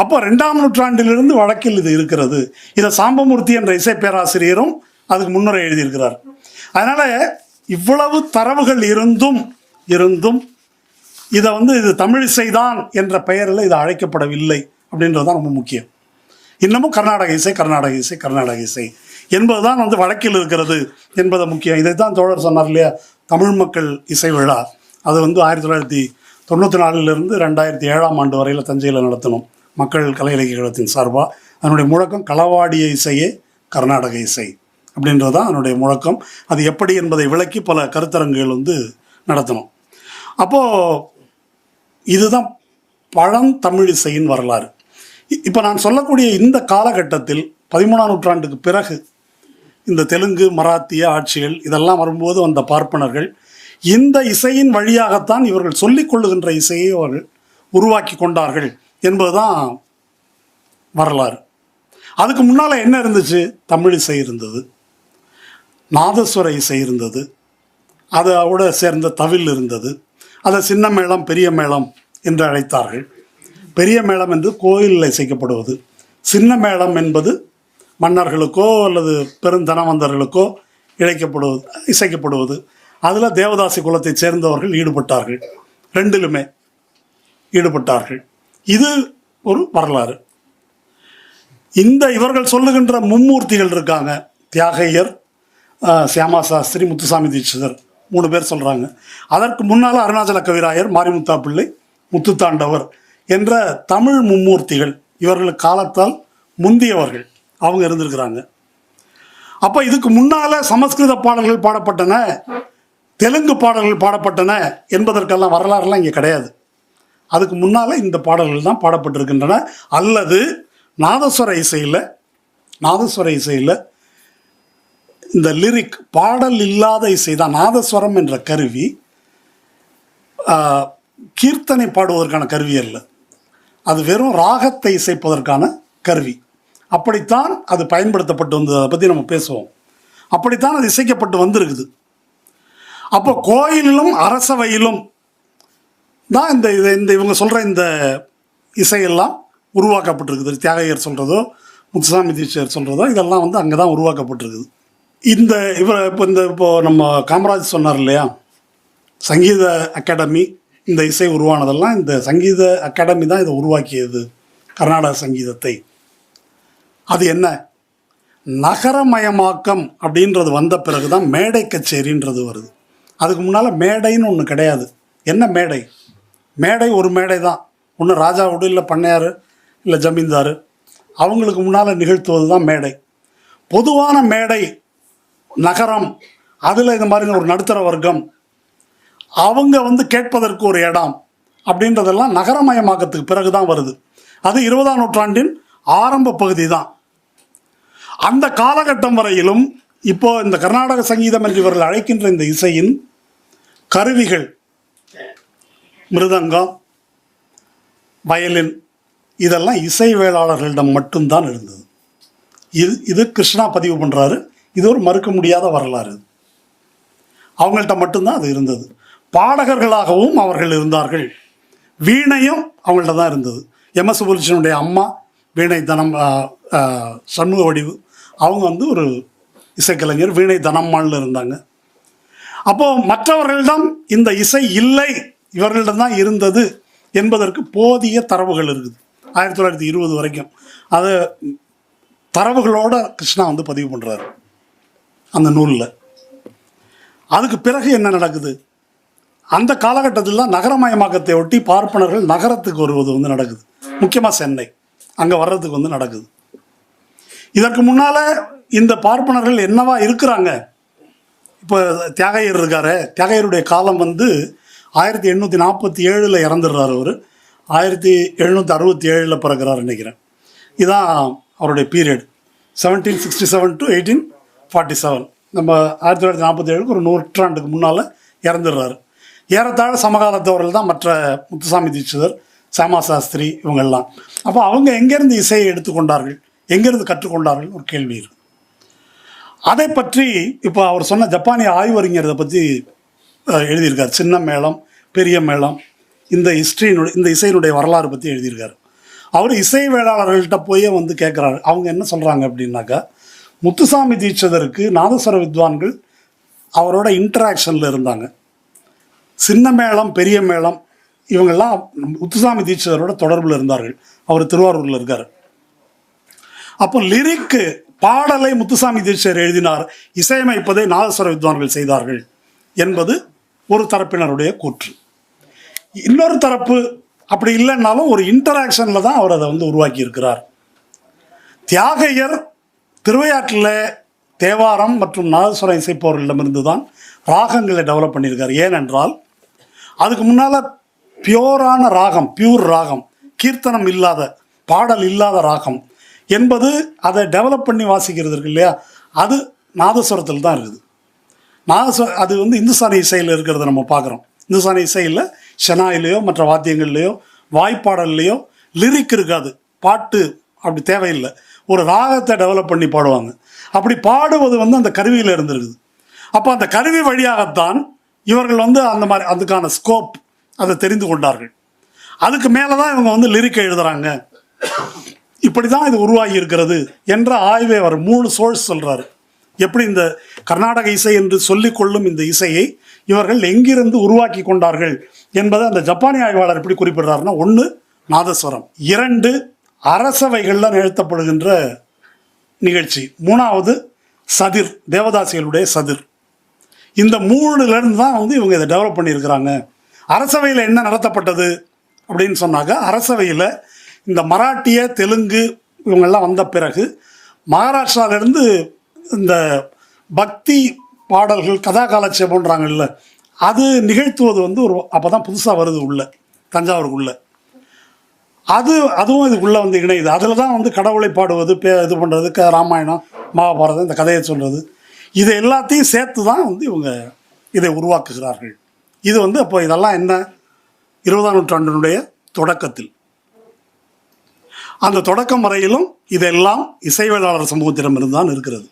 Speaker 1: அப்போ 2ஆம் நூற்றாண்டிலிருந்து வழக்கில் இது இருக்கிறது. இதை சாம்பமூர்த்தி என்ற இசை பேராசிரியரும் அதுக்கு முன்னுரை எழுதியிருக்கிறார். அதனால் இவ்வளவு தரவுகள் இருந்தும் இதை இது தமிழ் இசைதான் என்ற பெயரில் இது அழைக்கப்படவில்லை அப்படின்றது தான் ரொம்ப முக்கியம். இன்னமும் கர்நாடக இசை என்பதுதான் வழக்கில் இருக்கிறது என்பது முக்கியம். இதை தான் தோழர் சொன்னார் இல்லையா, தமிழ் மக்கள் இசை விழா. அது 1994 2007ஆம் ஆண்டு வரையில் தஞ்சையில் நடத்தணும் மக்கள் கலை இலக்கிய கழகத்தின் சார்பாக. அதனுடைய முழக்கம் களவாடிய இசையே கர்நாடக இசை அப்படின்றது தான் அதனுடைய முழக்கம். அது எப்படி என்பதை விளக்கி பல கருத்தரங்குகள் நடத்தணும். அப்போது இதுதான் பழந்தமிழ் இசையின் வரலாறு. இப்போ நான் சொல்லக்கூடிய இந்த காலகட்டத்தில் 13ஆம் நூற்றாண்டுக்கு பிறகு இந்த தெலுங்கு மராத்திய ஆட்சிகள் இதெல்லாம் வரும்போது வந்த பார்ப்பனர்கள் இந்த இசையின் வழியாகத்தான் இவர்கள் சொல்லிக் கொள்ளுகின்ற இசையை அவர்கள் உருவாக்கி கொண்டார்கள் என்பதுதான் வரலாறு. அதுக்கு முன்னால் என்ன இருந்துச்சு? தமிழ் இசை இருந்தது, நாதஸ்வர இசை இருந்தது, அதோட சேர்ந்த தவில் இருந்தது. அதை சின்ன மேளம் பெரிய மேளம் என்று அழைத்தார்கள். பெரிய மேளம் என்று கோயிலில் இசைக்கப்படுவது, சின்ன மேளம் என்பது மன்னர்களுக்கோ அல்லது பெருந்தனவந்தர்களுக்கோ இசைக்கப்படுவது. அதில் தேவதாசி குலத்தைச் சேர்ந்தவர்கள் ஈடுபட்டார்கள். ரெண்டிலுமே ஈடுபட்டார்கள். இது ஒரு வரலாறு. இவர்கள் சொல்லுகின்ற மும்மூர்த்திகள் இருக்காங்க, தியாகையர், சியாமா சாஸ்திரி, முத்துசாமி தீட்சிதர், 3 பேர் சொல்கிறாங்க. அதற்கு முன்னால் அருணாச்சல கவிராயர், மாரிமுத்தா பிள்ளை, முத்துத்தாண்டவர் என்ற தமிழ் மும்மூர்த்திகள் இவர்களுக்கு காலத்தால் முந்தியவர்கள் அவங்க இருந்திருக்கிறாங்க. அப்போ இதுக்கு முன்னால் சமஸ்கிருத பாடல்கள் பாடப்பட்டன, தெலுங்கு பாடல்கள் பாடப்பட்டன என்பதற்கெல்லாம் வரலாறுலாம் இங்கே கிடையாது. அதுக்கு முன்னால் இந்த பாடல்கள் தான் பாடப்பட்டிருக்கின்றன. அல்லது நாதஸ்வர இசையில் இந்த லிரிக் பாடல் இல்லாத இசை தான். நாதஸ்வரம் என்ற கருவி கீர்த்தனை பாடுவதற்கான கருவி அல்ல, அது வெறும் ராகத்தை இசைப்பதற்கான கருவி. அப்படித்தான் அது பயன்படுத்தப்பட்டு வந்தது. அதை பற்றி நம்ம பேசுவோம். அப்படித்தான் அது இசைக்கப்பட்டு வந்திருக்குது. அப்போ கோயிலிலும் அரசவையிலும் தான் இந்த இவங்க சொல்கிற இந்த இசையெல்லாம் உருவாக்கப்பட்டிருக்குது. தியாகையர் சொல்கிறதோ முத்துசாமி தீட்சிதர் சொல்கிறதோ இதெல்லாம் அங்கே தான் உருவாக்கப்பட்டிருக்குது. இப்போ நம்ம காமராஜ் சொன்னார் இல்லையா, சங்கீத அகாடமி, இந்த இசை உருவானதெல்லாம் இந்த சங்கீத அகாடமி தான் இதை உருவாக்கியது, கர்நாடக சங்கீதத்தை. அது என்ன? நகரமயமாக்கம் அப்படின்றது வந்த பிறகு தான் மேடை கச்சேரின்றது வருது. அதுக்கு முன்னால் மேடைன்னு ஒன்று கிடையாது. என்ன மேடை? மேடை ஒரு மேடை தான். ஒன்று ராஜாவோடு இல்லை பண்ணையார் இல்லை ஜமீன்தார் அவங்களுக்கு முன்னால் நிகழ்த்துவது தான் மேடை. பொதுவான மேடை நகரம், அதில் இந்த மாதிரி ஒரு நடுத்தர வர்க்கம் அவங்க கேட்பதற்கு ஒரு இடம் அப்படின்றதெல்லாம் நகரமயமாக்கத்துக்கு பிறகு தான் வருது. அது 20ஆம் நூற்றாண்டின் ஆரம்ப பகுதி தான். அந்த காலகட்டம் வரையிலும் இப்போது இந்த கர்நாடக சங்கீதம் என்று இவர்கள் அழைக்கின்ற இந்த இசையின் கருவிகள், மிருதங்கம், வயலின், இதெல்லாம் இசை வேளாளர்களிடம் மட்டும்தான் இருந்தது. இது கிருஷ்ணா பதிவு பண்ணுறாரு. இது ஒரு மறுக்க முடியாத வரலாறு. அவங்கள்ட்ட மட்டும்தான் அது இருந்தது. பாடகர்களாகவும் அவர்கள் இருந்தார்கள். வீணையும் அவங்கள்ட்ட தான் இருந்தது. எம்.எஸ். சுப்புலட்சுமியுடைய அம்மா வீணை தனம் சண்முக வடிவு அவங்க ஒரு இசைக்கலைஞர், வீணை தனம்மாள்னு இருந்தாங்க. அப்போது மற்றவர்களிடம் இந்த இசை இல்லை, இவர்களிடம் தான் இருந்தது என்பதற்கு போதிய தரவுகள் இருக்குது. 1920 வரைக்கும் அதை தரவுகளோட கிருஷ்ணா வந்து பதிவு பண்ணுறாரு அந்த நூலில். அதுக்கு பிறகு என்ன நடக்குது? அந்த காலகட்டத்தில் தான் நகரமயமாக்கத்தை ஒட்டி பார்ப்பனர்கள் நகரத்துக்கு வருவது வந்து நடக்குது. முக்கியமாக சென்னை அங்கே வர்றதுக்கு வந்து நடக்குது. இதற்கு முன்னால் இந்த பார்ப்பனர்கள் என்னவா இருக்கிறாங்க? இப்போ தியாகையர் இருக்காரு. தியாகையருடைய காலம் வந்து 1847 இறந்துடுறாரு. அவர் 1767 பிறகுறாரு நினைக்கிறேன். இதுதான் அவருடைய பீரியட், 1767 to 1847. நம்ம 1947 ஒரு நூற்றாண்டுக்கு முன்னால் இறந்துடுறாரு. ஏறத்தாழ சமகாலத்தவர்கள் தான் மற்ற முத்துசாமி தீட்சிதர், சாமா சாஸ்திரி இவங்கெல்லாம். அப்போ அவங்க எங்கேருந்து இசையை எடுத்துக்கொண்டார்கள், எங்கேருந்து கற்றுக்கொண்டார்கள் ஒரு கேள்வி இருக்கு. அதை பற்றி இப்போ அவர் சொன்ன ஜப்பானிய ஆய்வறிஞரை பற்றி எழுதியிருக்கார். சின்ன மேளம், பெரிய மேளம், இந்த இந்த இசையினுடைய வரலாறு பற்றி எழுதியிருக்காரு. அவர் இசை வேளாளர்கள்ட்ட போய் வந்து கேட்குறாரு. அவங்க என்ன சொல்கிறாங்க அப்படின்னாக்கா, முத்துசாமி தீட்சிதருக்கு நாதஸ்வர வித்வான்கள் அவரோட இன்டராக்ஷனில் இருந்தாங்க. சின்ன மேளம், பெரிய மேளம் இவங்கெல்லாம் முத்துசாமி தீட்சிதரோட தொடர்பில் இருந்தார்கள். அவர் திருவாரூரில் இருக்கார். அப்போ லிரிக்கு பாடலை முத்துசாமி தீட்சிதர் எழுதினார், இசையமைப்பதை நாதஸ்வர வித்வான்கள் செய்தார்கள் என்பது ஒரு தரப்பினருடைய கூற்று. இன்னொரு தரப்பு அப்படி இல்லைன்னாலும் ஒரு இன்டராக்ஷனில் தான் அவர் அதை வந்து உருவாக்கி இருக்கிறார். தியாகையர் திருவையாற்றில் தேவாரம் மற்றும் நாதஸ்வரம் இசைப்பவர்களிடமிருந்து தான் ராகங்களை டெவலப் பண்ணியிருக்கார். ஏனென்றால் அதுக்கு முன்னால் பியூரான ராகம், பியூர் ராகம், கீர்த்தனம் இல்லாத, பாடல் இல்லாத ராகம் என்பது அதை டெவலப் பண்ணி வாசிக்கிறது இருக்கு இல்லையா, அது நாதஸ்வரத்தில் தான் இருக்குது. அது வந்து இந்துஸ்தானி இசையில் இருக்கிறத நம்ம பார்க்குறோம். இந்துஸ்தானி இசையில் ஷெனாயிலையோ மற்ற வாத்தியங்கள்லையோ வாய்ப்பாடல்லையோ லிரிக் இருக்காது, பாட்டு அப்படி தேவையில்லை. ஒரு ராகத்தை டெவலப் பண்ணி பாடுவாங்க. அப்படி பாடுவது வந்து அந்த கருவியில் இருந்திருக்குது. அப்போ அந்த கருவி வழியாகத்தான் இவர்கள் வந்து அந்த மாதிரி அதுக்கான ஸ்கோப் அதை தெரிந்து கொண்டார்கள். அதுக்கு மேலே தான் இவங்க வந்து லிரிக்கை எழுதுகிறாங்க. இப்படி தான் இது உருவாகி இருக்கிறது என்ற ஆய்வை அவர் 3 சோர்ஸ் சொல்கிறாரு. எப்படி இந்த கர்நாடக இசை என்று சொல்லிக்கொள்ளும் இந்த இசையை இவர்கள் எங்கிருந்து உருவாக்கி கொண்டார்கள் என்பதை அந்த ஜப்பானிய ஆய்வாளர் எப்படி குறிப்பிடுறாருன்னா, 1 நாதஸ்வரம், 2 அரசவைகளில் நிகழ்த்தப்படுகின்ற நிகழ்ச்சி, 3வது சதிர், தேவதாசிகளுடைய சதிர். இந்த 3லேருந்து தான் வந்து இவங்க இதை டெவலப் பண்ணியிருக்கிறாங்க. அரசவையில் என்ன நடத்தப்பட்டது அப்படின்னு சொன்னாக்க, அரசவையில் இந்த மராட்டிய, தெலுங்கு இவங்கெல்லாம் வந்த பிறகு மகாராஷ்டிராவிலேருந்து இந்த பக்தி பாடல்கள், கதா காலட்சேபம்ன்றாங்கல்ல, அது நிகழ்த்துவது வந்து ஒரு அப்போ தான் புதுசாக வருது உள்ள தஞ்சாவூருக்குள்ளே. அதுவும் இதுக்குள்ளே வந்து இணையுது. அதில் தான் வந்து கடவுளை பாடுவது, இது பண்ணுறது, ராமாயணம், மகாபாரதம், இந்த கதையை சொல்கிறது, இது எல்லாத்தையும் சேர்த்து தான் வந்து இவங்க இதை உருவாக்குகிறார்கள். இது வந்து அப்போ இதெல்லாம் என்ன, 20ஆம் நூற்றாண்டினுடைய தொடக்கத்தில், அந்த தொடக்கம் வரையிலும் இதெல்லாம் இசைவேளாளர் சமூகத்திடமிருந்து தான் இருக்கிறது.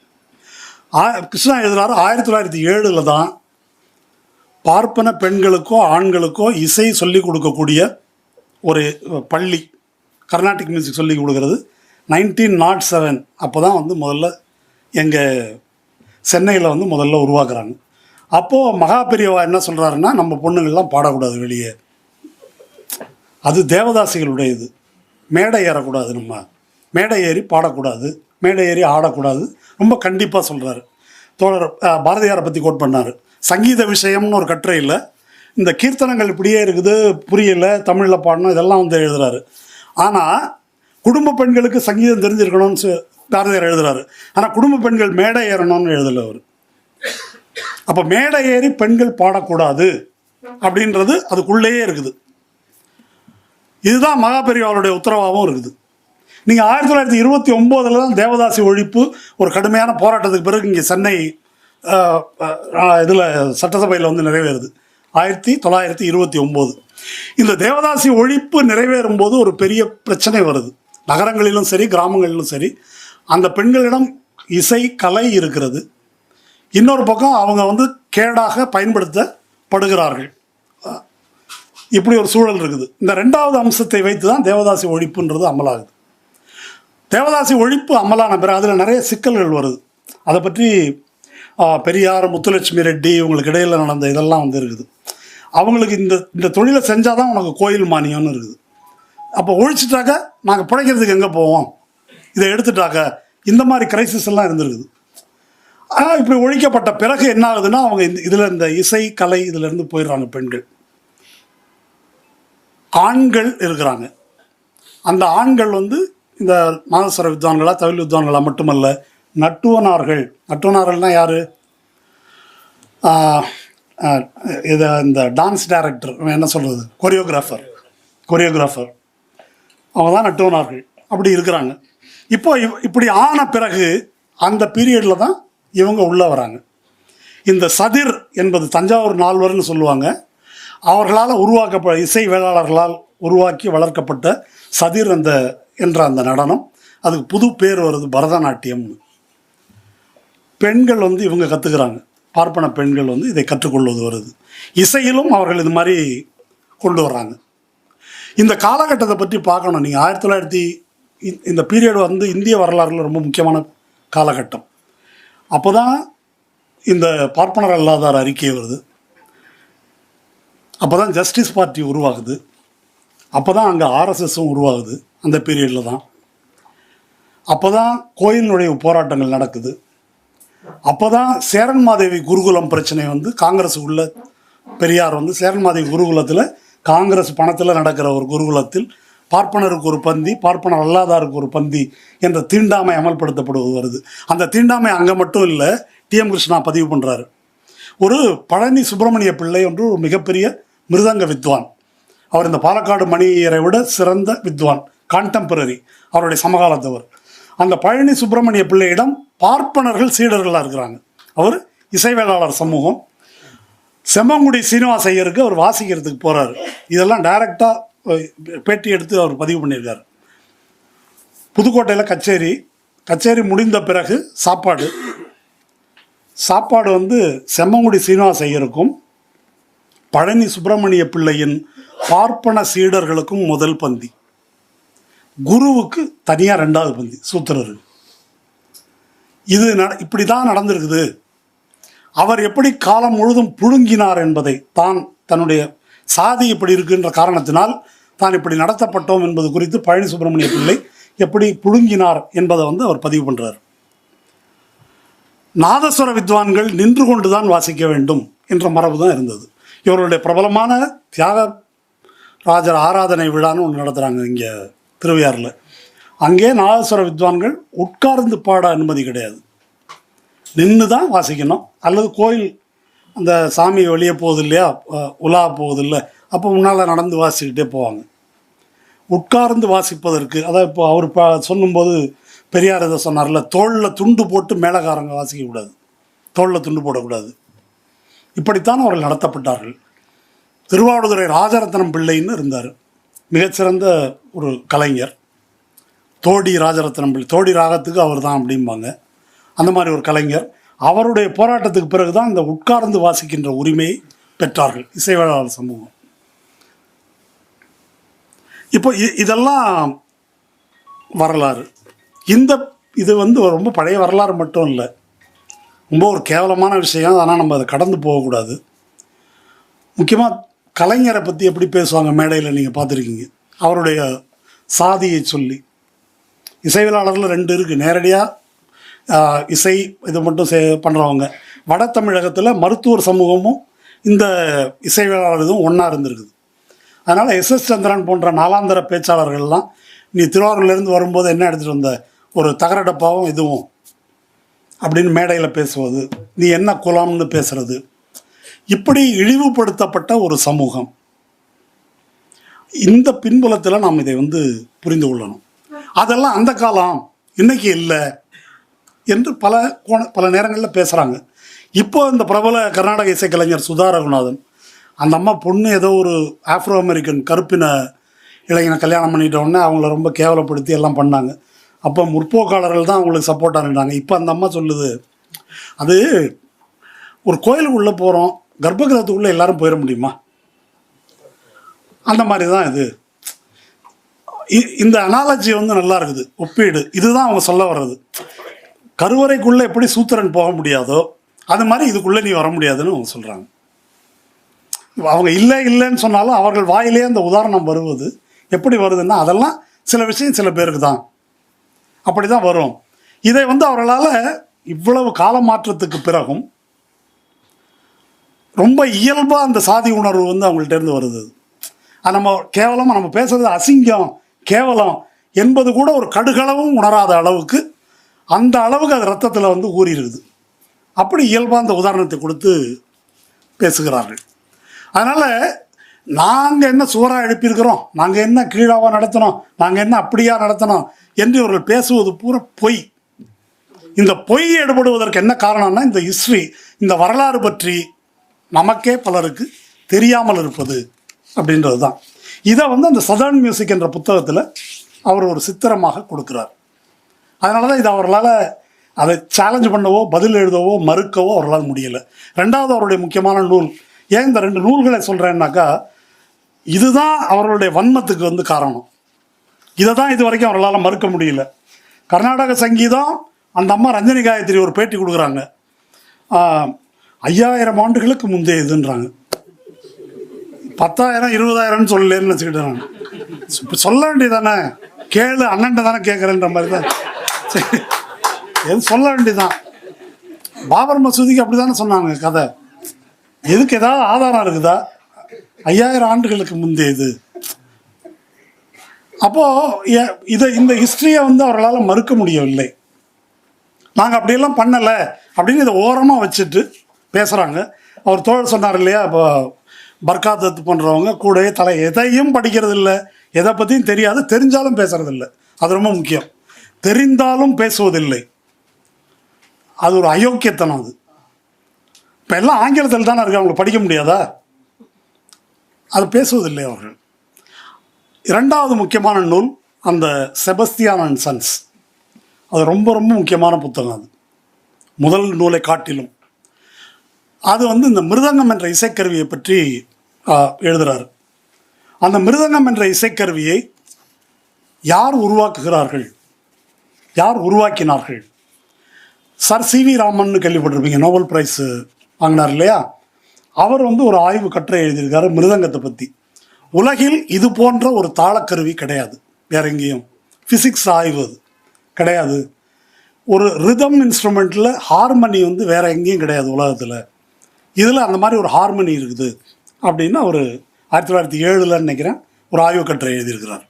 Speaker 1: கிருஷ்ணா எழுதுகிறாரு, 1907 தான் பார்ப்பன பெண்களுக்கோ ஆண்களுக்கோ இசை சொல்லிக் கொடுக்கக்கூடிய ஒரு பள்ளி, கர்நாடிக் மியூசிக் சொல்லிக் கொடுக்கறது 1907 அப்போ தான் வந்து முதல்ல எங்கள் சென்னையில் வந்து முதல்ல உருவாக்குறாங்க. அப்போது மகாபெரியவா என்ன சொல்கிறாருன்னா, நம்ம பொண்ணுங்கள்லாம் பாடக்கூடாது வெளியே, அது தேவதாசிகளுடைய இது, மேடை ஏறக்கூடாது, நம்ம மேடை ஏறி பாடக்கூடாது, மேடை ஏறி ஆடக்கூடாது, ரொம்ப கண்டிப்பாக சொல்கிறாரு. தோழர் பாரதியாரை பற்றி கோட் பண்ணார். சங்கீத விஷயம்னு ஒரு கட்டுரையில் இந்த கீர்த்தனங்கள் இப்படியே இருக்குது, புரியலை, தமிழில் பாடணும், இதெல்லாம் வந்து எழுதுகிறாரு. ஆனால் குடும்ப பெண்களுக்கு சங்கீதம் தெரிஞ்சிருக்கணும்னு பாரதியார் எழுதுகிறாரு. ஆனால் குடும்ப பெண்கள் மேடை ஏறணும்னு எழுதலை அவர். அப்போ மேடை ஏறி பெண்கள் பாடக்கூடாது அப்படின்றது அதுக்குள்ளேயே இருக்குது. இதுதான் மகாபெரிவாளுடைய உத்தரவாகவும் இருக்குது. நீங்கள் 1929 தான் தேவதாசி ஒழிப்பு ஒரு கடுமையான போராட்டத்துக்கு பிறகு இங்கே சென்னை இதில் சட்டசபையில் வந்து நிறைவேறுது 1929. இந்த தேவதாசி ஒழிப்பு நிறைவேறும் போது ஒரு பெரிய பிரச்சனை வருது. நகரங்களிலும் சரி கிராமங்களிலும் சரி அந்த பெண்களிடம் இசை கலை இருக்கிறது. இன்னொரு பக்கம் அவங்க வந்து கேடாக பயன்படுத்தப்படுகிறார்கள். இப்படி ஒரு சூழல் இருக்குது. இந்த 2வது அம்சத்தை வைத்து தான் தேவதாசி ஒழிப்புன்றது அமலாகுது. தேவதாசி ஒழிப்பு அமலான பிறகு அதில் நிறைய சிக்கல்கள் வருது. அதை பற்றி பெரியார், முத்துலட்சுமி ரெட்டி இவங்களுக்கு இடையில் நடந்த இதெல்லாம் வந்து இருக்குது. அவங்களுக்கு இந்த இந்த தொழிலை செஞ்சால் தான் உனக்கு கோயில் மானியம்னு இருக்குது. அப்போ ஒழிச்சிட்டாக்க நாங்கள் பிழைக்கிறதுக்கு எங்கே போவோம், இதை எடுத்துட்டாக்க இந்த மாதிரி கிரைசிஸ் எல்லாம் இருந்திருக்குது. ஆனால் இப்படி ஒழிக்கப்பட்ட பிறகு என்ன ஆகுதுன்னா அவங்க இதில் இந்த இசை கலை இதிலேருந்து போயிடுறாங்க. பெண்கள், ஆண்கள் இருக்கிறாங்க. அந்த ஆண்கள் வந்து இந்த நாதஸ்வர வித்வான்களா தவில் வித்வான்களா மட்டுமல்ல, நட்டுவனார்கள்னால் யார், இதை இந்த டான்ஸ் டைரக்டர் என்ன சொல்கிறது, கொரியோகிராஃபர் அவங்க தான் நட்டுவனார்கள். அப்படி இருக்கிறாங்க. இப்போ இப்படி ஆன பிறகு அந்த பீரியடில் தான் இவங்க உள்ளே வராங்க. இந்த சதிர் என்பது தஞ்சாவூர் நால்வர்னு சொல்லுவாங்க. அவர்களால் இசை வேளாளர்களால் உருவாக்கி வளர்க்கப்பட்ட சதிர் என்ற அந்த நடனம், அதுக்கு புது பேர் வருது பரதநாட்டியம்னு. பெண்கள் வந்து இவங்க கற்றுக்கிறாங்க. பார்ப்பன பெண்கள் வந்து இதை கற்றுக்கொள்வது வருது. இசையிலும் அவர்கள் இது மாதிரி கொண்டு வர்றாங்க. இந்த காலகட்டத்தை பற்றி பார்க்கணும். நீங்கள் 1900 இந்த பீரியட் வந்து இந்திய வரலாறுல ரொம்ப முக்கியமான காலகட்டம். அப்போ தான் இந்த பார்ப்பனர் அல்லாதார் அறிக்கை வருது. அப்போ தான் ஜஸ்டிஸ் பார்ட்டி உருவாகுது. அப்போ தான் அங்கே ஆர்எஸ்எஸும் உருவாகுது. அந்த பீரியடில் தான். அப்போ தான் கோயில் நுழைவு போராட்டங்கள் நடக்குது. அப்போ தான் சேரன்மாதேவி குருகுலம் பிரச்சனை வந்து காங்கிரஸுக்குள்ள பெரியார் வந்து சேரன்மாதேவி குருகுலத்தில் காங்கிரஸ் பணத்தில் நடக்கிற ஒரு குருகுலத்தில் பார்ப்பனருக்கு ஒரு பந்தி, பார்ப்பனர் அல்லாதாருக்கு ஒரு பந்தி என்ற தீண்டாமை அமல்படுத்தப்படுவது வருது. அந்த தீண்டாமை அங்கே மட்டும் இல்லை, டிஎம் கிருஷ்ணா பதிவு பண்ணுறாரு. ஒரு பழனி சுப்பிரமணிய பிள்ளை ஒன்று ஒரு மிகப்பெரிய மிருதங்க வித்வான். அவர் இந்த பாலக்காடு மணியரை விட சிறந்த வித்வான், கான்டெம்பரரி, அவருடைய சமகாலத்தவர். அந்த பழனி சுப்பிரமணிய பிள்ளையிடம் பார்ப்பனர்கள் சீடர்களாக இருக்கிறாங்க. அவர் இசைவேளாளர் சமூகம். செம்மங்குடி சீனிவாச ஐயருக்கு அவர் வாசிக்கிறதுக்கு போகிறாரு. இதெல்லாம் டைரெக்டாக பேட்டி எடுத்து அவர் பதிவு பண்ணியிருக்கார். புதுக்கோட்டையில் கச்சேரி முடிந்த பிறகு சாப்பாடு வந்து செம்மங்குடி சீனிவாச ஐயருக்கும் பழனி சுப்பிரமணிய பிள்ளையின் பார்ப்பன சீடர்களுக்கும் முதல் பந்தி, குருவுக்கு தனியாக 2வது பந்தி, சூத்திரரு. இது இப்படி தான் நடந்திருக்குது. அவர் எப்படி காலம் முழுதும் புழுங்கினார் என்பதை, தன்னுடைய சாதி இப்படி இருக்குன்ற காரணத்தினால் தான் இப்படி நடத்தப்பட்டோம் என்பது குறித்து பழனி சுப்பிரமணிய பிள்ளை எப்படி புழுங்கினார் என்பதை வந்து அவர் பதிவு பண்ணுறார். நாதஸ்வர வித்வான்கள் நின்று கொண்டு தான் வாசிக்க வேண்டும் என்ற மரபு தான் இருந்தது. இவருடைய பிரபலமான தியாகராஜர் ஆராதனை விழான்னு ஒன்று நடத்துகிறாங்க இங்கே திருவையாறில். அங்கே நாதஸ்வர வித்வான்கள் உட்கார்ந்து பாட அனுமதி கிடையாது, நின்று தான் வாசிக்கணும். அல்லது கோயில் அந்த சாமி வெளியே போகுது இல்லையா, உலா போகுது இல்லை, அப்போ முன்னால் நடந்து வாசிக்கிட்டே போவாங்க. உட்கார்ந்து வாசிப்பதற்கு, அதாவது இப்போ அவர் சொல்லும்போது பெரியார் இதை சொன்னார்ல, தோளில் துண்டு போட்டு மேலக்காரங்க வாசிக்கக்கூடாது, தோளில் துண்டு போடக்கூடாது. இப்படித்தான் அவர்கள் நடத்தப்பட்டார்கள். திருவாவடுதுறை ராஜரத்னம் பிள்ளைன்னு இருந்தார், மிகச்சிறந்த ஒரு கலைஞர். தோடி ராஜரத்னம் பிள்ளை, தோடி ராகத்துக்கு அவர் தான் அப்படிம்பாங்க. அந்த மாதிரி ஒரு கலைஞர். அவருடைய போராட்டத்துக்கு பிறகு தான் இந்த உட்கார்ந்து வாசிக்கின்ற உரிமையை பெற்றார்கள் இசைவேளாளர் சமூகம். இப்போ இதெல்லாம் வரலாறு. இது வந்து ரொம்ப பழைய வரலாறு மட்டும் இல்லை, ரொம்ப ஒரு கேவலமான விஷயம். ஆனால் நம்ம அதை கடந்து போகக்கூடாது. முக்கியமாக கலைஞரை பற்றி எப்படி பேசுவாங்க மேடையில், நீங்கள் பார்த்துருக்கீங்க. அவருடைய சாதியை சொல்லி இசைவேளாளரில் 2 இருக்குது. நேரடியாக இசை இது மட்டும் பண்ணுறவங்க. வட தமிழகத்தில் மருத்துவர் சமூகமும் இந்த இசைவேளாளர் இதுவும் ஒன்றா இருந்திருக்குது. அதனால் எஸ்எஸ் சந்திரன் போன்ற நாளாந்தர பேச்சாளர்கள்லாம், நீ திருவாரூர்லேருந்து வரும்போது என்ன எடுத்துகிட்டு வந்த, ஒரு தகர டப்பாவும் இதுவும் அப்படின்னு மேடையில் பேசுவது, நீ என்ன குலம்னு பேசுறது, இப்படி இழிவுபடுத்தப்பட்ட ஒரு சமூகம். இந்த பின்புலத்தில் நாம் இதை வந்து புரிந்து கொள்ளணும். அதெல்லாம் அந்த காலம், இன்னைக்கு இல்லை என்று பல நேரங்களில் பேசுகிறாங்க. இப்போ இந்த பிரபல கர்நாடக இசைக்கலைஞர் சுதா ரகுநாதன், அந்த அம்மா பொண்ணு ஏதோ ஒரு ஆஃப்ரோ அமெரிக்கன் கருப்பின இளைஞனை கல்யாணம் பண்ணிட்டோடனே அவங்கள ரொம்ப கேவலப்படுத்தி எல்லாம் பண்ணாங்க. அப்போ முற்போக்காளர்கள் தான் அவங்களுக்கு சப்போர்ட்டாக இருந்தாங்க. இப்போ அந்த அம்மா சொல்லுது, அது ஒரு கோயிலுக்குள்ளே போகிறோம், கர்ப்பகிரகத்துக்குள்ளே எல்லாரும் போயிட முடியுமா, அந்த மாதிரி தான் இது. இந்த அனாலஜி வந்து நல்லா இருக்குது, ஒப்பீடு. இதுதான் அவங்க சொல்ல வர்றது. கருவறைக்குள்ளே எப்படி சூத்திரன் போக முடியாதோ அது மாதிரி இதுக்குள்ளே நீ வர முடியாதுன்னு அவங்க சொல்கிறாங்க. அவங்க இல்லை இல்லைன்னு சொன்னாலும் அவர்கள் வாயிலே அந்த உதாரணம் வருவது எப்படி வருதுன்னா, அதெல்லாம் சில விஷயம் சில பேருக்கு தான் அப்படி தான் வரும். இதை அவர்களால் இவ்வளவு கால மாற்றத்துக்கு பிறகும் ரொம்ப இயல்பாக அந்த சாதி உணர்வு அவங்கள்ட்ட இருந்து வருது. அது நம்ம கேவலமாக நம்ம பேசுறது அசிங்கம் கேவலம் என்பது கூட ஒரு கடுகளவும் உணராத அளவுக்கு அந்த அளவுக்கு அது ரத்தத்தில் ஊறி இருக்குது. அப்படி இயல்பாக அந்த உதாரணத்தை கொடுத்து பேசுகிறார்கள். அதனால் நாங்கள் என்ன சுவராக எழுப்பியிருக்கிறோம், நாங்கள் என்ன கீழாவாக நடத்தினோம், நாங்கள் என்ன அப்படியா நடத்தினோம் என்று இவர்கள் பேசுவது பூரா பொய். இந்த பொய் எடுபடுவதற்கு என்ன காரணம்னா, இந்த ஹிஸ்ட்ரி, இந்த வரலாறு பற்றி நமக்கே பலருக்கு தெரியாமல் இருப்பது அப்படின்றது தான். இதை அந்த சதர்ன் மியூசிக் என்ற புத்தகத்தில் அவர் ஒரு சித்திரமாக கொடுக்குறார். அதனால தான் இது அவர்களால் அதை சேலஞ்ச் பண்ணவோ பதில் எழுதவோ மறுக்கவோ அவர்களால் முடியலை. ரெண்டாவது அவருடைய முக்கியமான நூல். ஏன் இந்த 2 நூல்களை சொல்கிறேன்னாக்கா, இதுதான் அவர்களுடைய வன்மத்துக்கு காரணம். இதை தான் இது வரைக்கும் அவர்களால் மறுக்க முடியல. கர்நாடக சங்கீதம், அந்த அம்மா ரஞ்சனி காயத்ரி ஒரு பேட்டி கொடுக்குறாங்க, 5000 ஆண்டுகளுக்கு முந்தைய இதுன்றாங்க. 10,000 20,000 சொல்லலேன்னு வச்சுக்கிட்டேன். இப்போ சொல்ல வேண்டியதானே, கேளு அண்ணன்ட்ட தானே கேட்குறேன்ற மாதிரி தான் சரி எது சொல்ல வேண்டியதான். பாபர் மசூதிக்கு அப்படி தானே சொன்னாங்க கதை. எதுக்கு ஏதாவது ஆதாரம் இருக்குதா? 5000 ஆண்டுகளுக்கு முந்தையது. அப்போது இந்த ஹிஸ்ட்ரியை அவர்களால் மறுக்க முடியவில்லை. நாங்கள் அப்படியெல்லாம் பண்ணலை அப்படின்னு இதை ஓரமாக வச்சுட்டு பேசுகிறாங்க. அவர் தோழர் சொன்னார் இல்லையா, இப்போ பர்காதத்து போன்றவங்க கூட எதையும் படிக்கிறது இல்லை, எதை பற்றியும் தெரியாது, தெரிஞ்சாலும் பேசுறதில்லை. அது ரொம்ப முக்கியம். தெரிந்தாலும் பேசுவதில்லை, அது ஒரு அயோக்கியத்தனம். அது இப்போ எல்லாம் ஆங்கிலத்தில் தானே இருக்கு, அவங்களுக்கு படிக்க முடியாதா? அது பேசுவதில்லை அவர்கள். இரண்டாவது முக்கியமான நூல் அந்த செபஸ்தியான் அண்ட் சன்ஸ். அது ரொம்ப ரொம்ப முக்கியமான புத்தகம். அது முதல் நூலை காட்டிலும். அது இந்த மிருதங்கம் என்ற இசைக்கருவியை பற்றி எழுதுகிறார். அந்த மிருதங்கம் என்ற இசைக்கருவியை யார் உருவாக்குகிறார்கள், யார் உருவாக்கினார்கள்? Sir CV. ராமன் கேள்விப்பட்டிருப்பீங்க, நோபல் பிரைஸ் வாங்கினார் இல்லையா? அவர் ஒரு ஆய்வு கட்டுரை எழுதியிருக்காரு மிருதங்கத்தை பற்றி. உலகில் இது போன்ற ஒரு தாளக்கருவி கிடையாது வேற எங்கேயும். ஃபிசிக்ஸ் ஆய்வு அது கிடையாது. ஒரு ரிதம் இன்ஸ்ட்ருமெண்ட்டில் ஹார்மனி வேற எங்கேயும் கிடையாது உலகத்தில். இதில் அந்த மாதிரி ஒரு ஹார்மனி இருக்குது அப்படின்னு அவர் 1907 நினைக்கிறேன் ஒரு ஆய்வு கட்டுரை எழுதியிருக்கிறார்.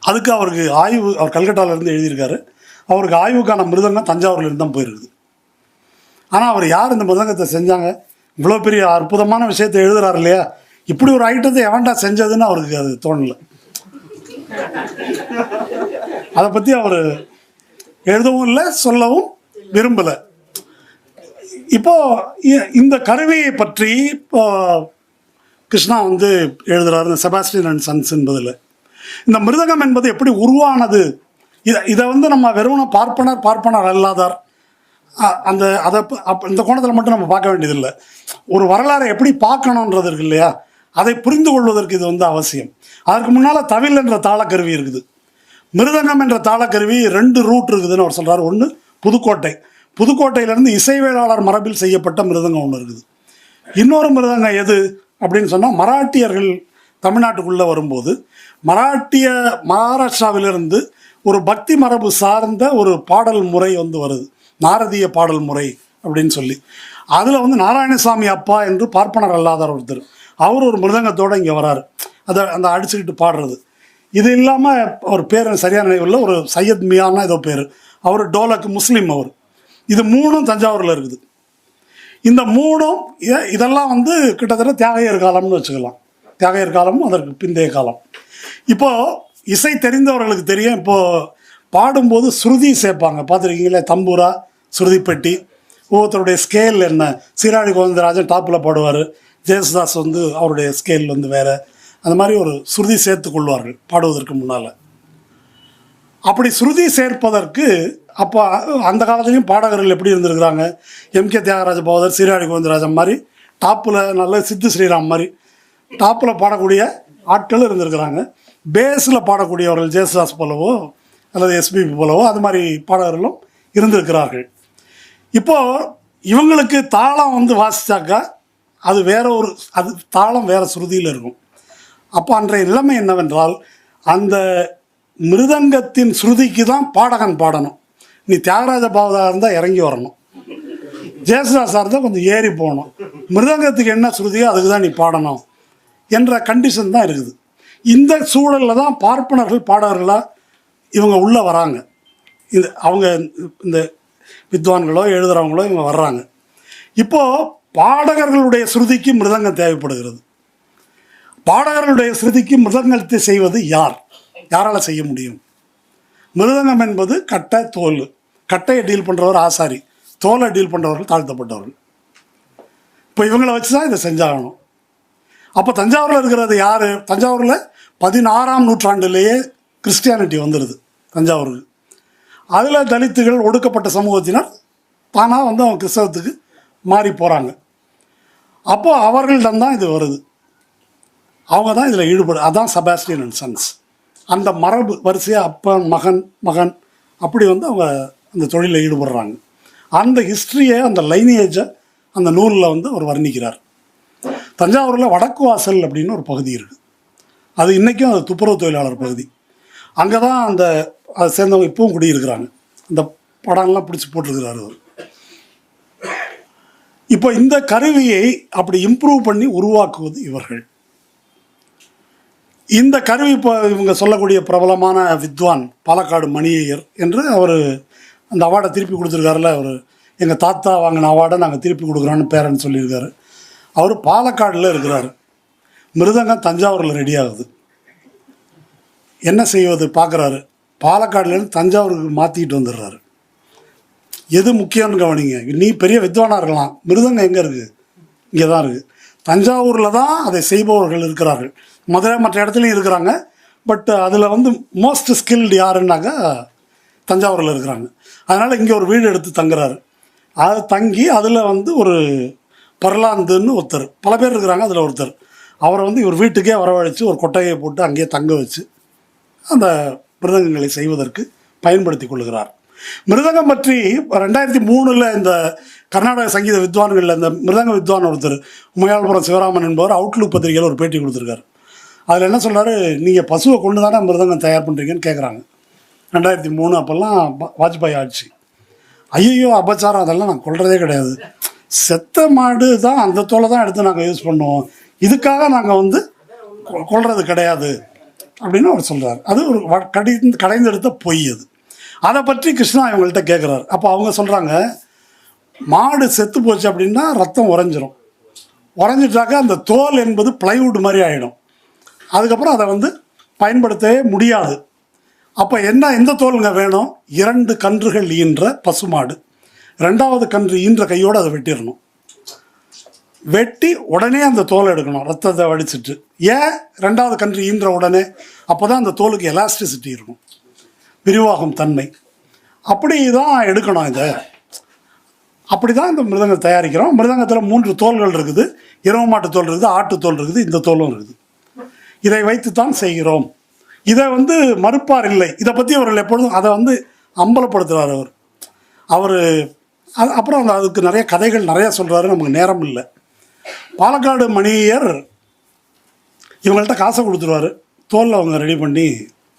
Speaker 1: அதுக்கு அவருக்கு அவர் கல்கட்டாவிலேருந்து எழுதியிருக்காரு. அவருக்கு ஆய்வுக்கான மிருதங்கம் தஞ்சாவூர்லேருந்து தான் போயிருக்குது. ஆனால் அவர் யார் இந்த மிருதங்கத்தை செஞ்சாங்க, இவ்வளோ பெரிய அற்புதமான விஷயத்தை எழுதுறாரு இல்லையா, இப்படி ஒரு ஐட்டத்தை எவன்டா செஞ்சதுன்னு அவருக்கு அது தோணலை. அதை பற்றி அவர் எழுதவும் இல்லை, சொல்லவும் விரும்பலை. இப்போது இந்த கருவியை பற்றி இப்போ கிருஷ்ணா எழுதுகிறார் இந்த செபாஸ்டியன் அண்ட் சன்ஸ் என்பதில். இந்த மிருதகம் என்பது எப்படி உருவானது, இதை நம்ம வெறுமன பார்ப்பனர் அல்லாதார் இந்த கோணத்தில் மட்டும் நம்ம பார்க்க வேண்டியதில்லை. ஒரு வரலாறை எப்படி பார்க்கணுன்றது இருக்கு இல்லையா, அதை புரிந்து கொள்வதற்கு இது அவசியம். அதற்கு முன்னால் தவில் என்ற தாளக்கருவி இருக்குது. மிருதங்கம் என்ற தாளக்கருவி 2 ரூட் இருக்குதுன்னு அவர் சொல்கிறார். ஒன்று புதுக்கோட்டையிலேருந்து இசைவேளாளர் மரபில் செய்யப்பட்ட மிருதங்கம் ஒன்று இருக்குது. இன்னொரு மிருதங்கம் எது அப்படின்னு சொன்னால், மராட்டியர்கள் தமிழ்நாட்டுக்குள்ளே வரும்போது மகாராஷ்டிராவிலிருந்து ஒரு பக்தி மரபு சார்ந்த ஒரு பாடல் முறை வருது, நாரதிய பாடல் முறை அப்படின்னு சொல்லி. அதில் நாராயணசாமி அப்பா என்று பார்ப்பனர் அல்லாதார் ஒருத்தர், அவர் ஒரு மிருதங்கத்தோடு இங்கே வராரு. அந்த அடிச்சுக்கிட்டு பாடுறது. இது இல்லாமல் அவர் பேர் சரியான நினைவில், ஒரு சையத் மியான்னா ஏதோ பேர், அவர் டோலக்கு முஸ்லீம். அவர் இது 3ம் தஞ்சாவூரில் இருக்குது. இந்த 3ம் இதெல்லாம் கிட்டத்தட்ட தியாகையர் காலம்னு வச்சுக்கலாம். தியாகையர் காலமும் அதற்கு பிந்தைய காலம். இப்போது இசை தெரிந்தவர்களுக்கு தெரியும், இப்போது பாடும்போது ஸ்ருதி சேர்ப்பாங்க, பார்த்துருக்கீங்களே, தம்பூரா, ஸ்ருதி பெட்டி, ஒவ்வொருத்தருடைய ஸ்கேல் என்ன. சீராழி கோவிந்தராஜன் டாப்பில் பாடுவார், ஜெயசுதாஸ் அவருடைய ஸ்கேல் வேறு. அந்த மாதிரி ஒரு ஸ்ருதி சேர்த்து கொள்வார்கள் பாடுவதற்கு முன்னால். அப்படி ஸ்ருதி சேர்ப்பதற்கு அப்போ அந்த காலத்துலேயும் பாடகர்கள் எப்படி இருந்திருக்கிறாங்க, எம்.கே. தியாகராஜ பாவதர், சீராழி கோவிந்தராஜன் மாதிரி டாப்பில், நல்ல சித்து ஸ்ரீராம் மாதிரி டாப்பில் பாடக்கூடிய ஆட்கள் இருந்திருக்கிறாங்க. பேஸில் பாடக்கூடியவர்கள் ஜெயசுதாஸ் போலவோ அல்லது எஸ்பிபி போலவோ அது மாதிரி பாடகர்களும் இருந்திருக்கிறார்கள். இப்போது இவங்களுக்கு தாளம் வந்து வாசித்தாக்கா அது வேற ஒரு அது தாளம் வேறு சுருதியில் இருக்கும். அப்போ அன்றைய நிலைமை என்னவென்றால் அந்த மிருதங்கத்தின் ஸ்ருதிக்கு தான் பாடகன் பாடணும். நீ தியாகராஜ பாவதாக இருந்தால் இறங்கி வரணும், ஜெயசுதாஸாக இருந்தால் கொஞ்சம் ஏறி போகணும், மிருதங்கத்துக்கு என்ன ஸ்ருதியோ அதுக்கு தான் நீ பாடணும் என்ற கண்டிஷன் தான் இருக்குது. இந்த சூழலில் தான் பார்ப்பனர்கள் பாடகர்களாக இவங்க உள்ளே வராங்க. அவங்க இந்த வித்வான்களோ எழுதுகிறவங்களோ இவங்க வர்றாங்க. இப்போது பாடகர்களுடைய ஸ்ருதிக்கு மிருதங்கம் தேவைப்படுகிறது. பாடகர்களுடைய ஸ்ருதிக்கு மிருதங்கத்தை செய்வது யாரால் செய்ய முடியும்? மிருதங்கம் என்பது கட்டை தோல். கட்டையை டீல் பண்ணுறவர் ஆசாரி, தோலை டீல் பண்ணுறவர்கள் தாழ்த்தப்பட்டவர்கள். இப்போ இவங்களை வச்சு தான் இதை செஞ்சாகணும். அப்போ தஞ்சாவூரில் இருக்கிறது யார்? தஞ்சாவூரில் 16ஆம் நூற்றாண்டிலேயே கிறிஸ்டியானிட்டி வந்துடுது தஞ்சாவூருக்கு. அதில் தலித்துகள், ஒடுக்கப்பட்ட சமூகத்தினர் தானாக வந்து அவங்க கிறிஸ்தவத்துக்கு மாறி போகிறாங்க. அப்போது அவர்களிடம் இது வருது. அவங்க தான் இதில் ஈடுபடு. அதான் செபாஸ்டியன் அண்ட் சன்ஸ். அந்த மரபு வரிசையாக அப்பன் மகன் அப்படி வந்து அவங்க அந்த தொழிலில் ஈடுபடுறாங்க. அந்த ஹிஸ்ட்ரியை, அந்த லைனேஜை அந்த நூலில் வந்து அவர் வர்ணிக்கிறார். தஞ்சாவூரில் வடக்கு வாசல் அப்படின்னு ஒரு பகுதி இருக்குது. அது இன்றைக்கும் அது துப்புரவு தொழிலாளர் பகுதி. அங்கே தான் அதை சேர்ந்தவங்க இப்பவும் குடியிருக்கிறாங்க. இந்த படம்லாம் பிடிச்சி போட்டிருக்கிறாரு அவர். இப்போ இந்த கருவியை அப்படி இம்ப்ரூவ் பண்ணி உருவாக்குவது இவர்கள். இந்த கருவி இப்போ இவங்க சொல்லக்கூடிய பிரபலமான வித்வான் பாலக்காடு மணியையர் என்று அவர் அந்த அவார்டை திருப்பி கொடுத்துருக்காருல. அவர் எங்கள் தாத்தா வாங்கின அவார்டை நாங்கள் திருப்பி கொடுக்குறோன்னு பேரன்னு சொல்லியிருக்காரு. அவர் பாலக்காடில் இருக்கிறார். மிருதங்கம் தஞ்சாவூரில் ரெடி ஆகுது. என்ன செய்வது பார்க்குறாரு. பாலக்காடுலேருந்து தஞ்சாவூருக்கு மாற்றிக்கிட்டு வந்துடுறாரு. எது முக்கியம்னு கவனிங்க. நீ பெரிய வித்வானாக இருக்கலாம், மிருதங்கம் எங்கே இருக்குது? இங்கே தான் இருக்குது. தஞ்சாவூரில் தான் அதை செய்பவர்கள் இருக்கிறார்கள். மதுரை மற்ற இடத்துலையும் இருக்கிறாங்க. பட் அதில் வந்து மோஸ்ட் ஸ்கில்டு யாருன்னாக்கா தஞ்சாவூரில் இருக்கிறாங்க. அதனால் இங்கே ஒரு வீடு எடுத்து தங்குறாரு. அது தங்கி அதில் வந்து ஒரு பர்லாந்துன்னு ஒருத்தர், பல பேர் இருக்கிறாங்க, அதில் ஒருத்தர் அவரை வந்து இவர் வீட்டுக்கே வரவழைச்சு ஒரு கொட்டகையை போட்டு அங்கேயே தங்க வச்சு அந்த மிருதங்கங்களை செய்வதற்கு பயன்படுத்தி கொள்கிறார். மிருதங்கம் பற்றி 2003 இந்த கர்நாடக சங்கீத வித்வான்களில் இந்த மிருதங்க வித்வான் ஒருத்தர் உமையாள்புரம் சிவராமன் என்பவர் அவுட்லுக் பத்திரிகையில் ஒரு பேட்டி கொடுத்துருக்காரு. அதில் என்ன சொல்கிறாரு, நீங்கள் பசுவை கொண்டு தானே மிருதங்கம் தயார் பண்ணுறீங்கன்னு கேட்குறாங்க. 2003 அப்போல்லாம் வாஜ்பாய் ஆட்சி. ஐயோ அபச்சாரம், அதெல்லாம் நான் கொள்றதே கிடையாது. செத்த மாடு தான், அந்த தோலை தான் எடுத்து நாங்கள் யூஸ் பண்ணுவோம், இதுக்காக நாங்கள் வந்து கொள்வது கிடையாது அப்படின்னு அவர் சொல்கிறார். அது ஒரு கடைந்தெடுத்த பொய். அதை பற்றி கிருஷ்ணா இவங்கள்ட்ட கேட்குறாரு. அப்போ அவங்க சொல்கிறாங்க, மாடு செத்து போச்சு அப்படின்னா ரத்தம் உறைஞ்சிட்டாக்கா அந்த தோல் என்பது பிளைவுட் மாதிரி ஆகிடும். அதுக்கப்புறம் அதை வந்து பயன்படுத்தவே முடியாது. அப்போ எந்த தோலுங்க வேணும்? 2 கன்றுகள் ஈன்ற பசுமாடு, 2வது கன்று ஈன்ற கையோடு அதை வெட்டிடணும். வெட்டி உடனே அந்த தோலை எடுக்கணும், ரத்தத்தை வடிச்சிட்டு. ஏன் 2வது கன்று ஈன்ற உடனே? அப்போ தான் அந்த தோலுக்கு எலாஸ்டிசிட்டி இருக்கும், விரிவாகும் தன்மை. அப்படி தான் எடுக்கணும் இதை. அப்படி தான் இந்த மிருதங்கம் தயாரிக்கிறோம். மிருதங்கத்தில் 3 தோல்கள் இருக்குது. இரவு மாட்டு தோல் இருக்குது, ஆட்டு தோல் இருக்குது, இந்த தோலும் இருக்குது. இதை வைத்து தான் செய்கிறோம். இதை வந்து மறுப்பார் இல்லை. இதை பற்றி அவர்கள் எப்பொழுதும் அதை வந்து அம்பலப்படுத்துகிறார் அவர். அப்புறம் அதுக்கு நிறைய கதைகள் நிறையா சொல்கிறாரு, நமக்கு நேரம் இல்லை. பாலக்காடு மணியர் இவங்கள்ட்ட காசை கொடுத்துருவார், தோலில் அவங்க ரெடி பண்ணி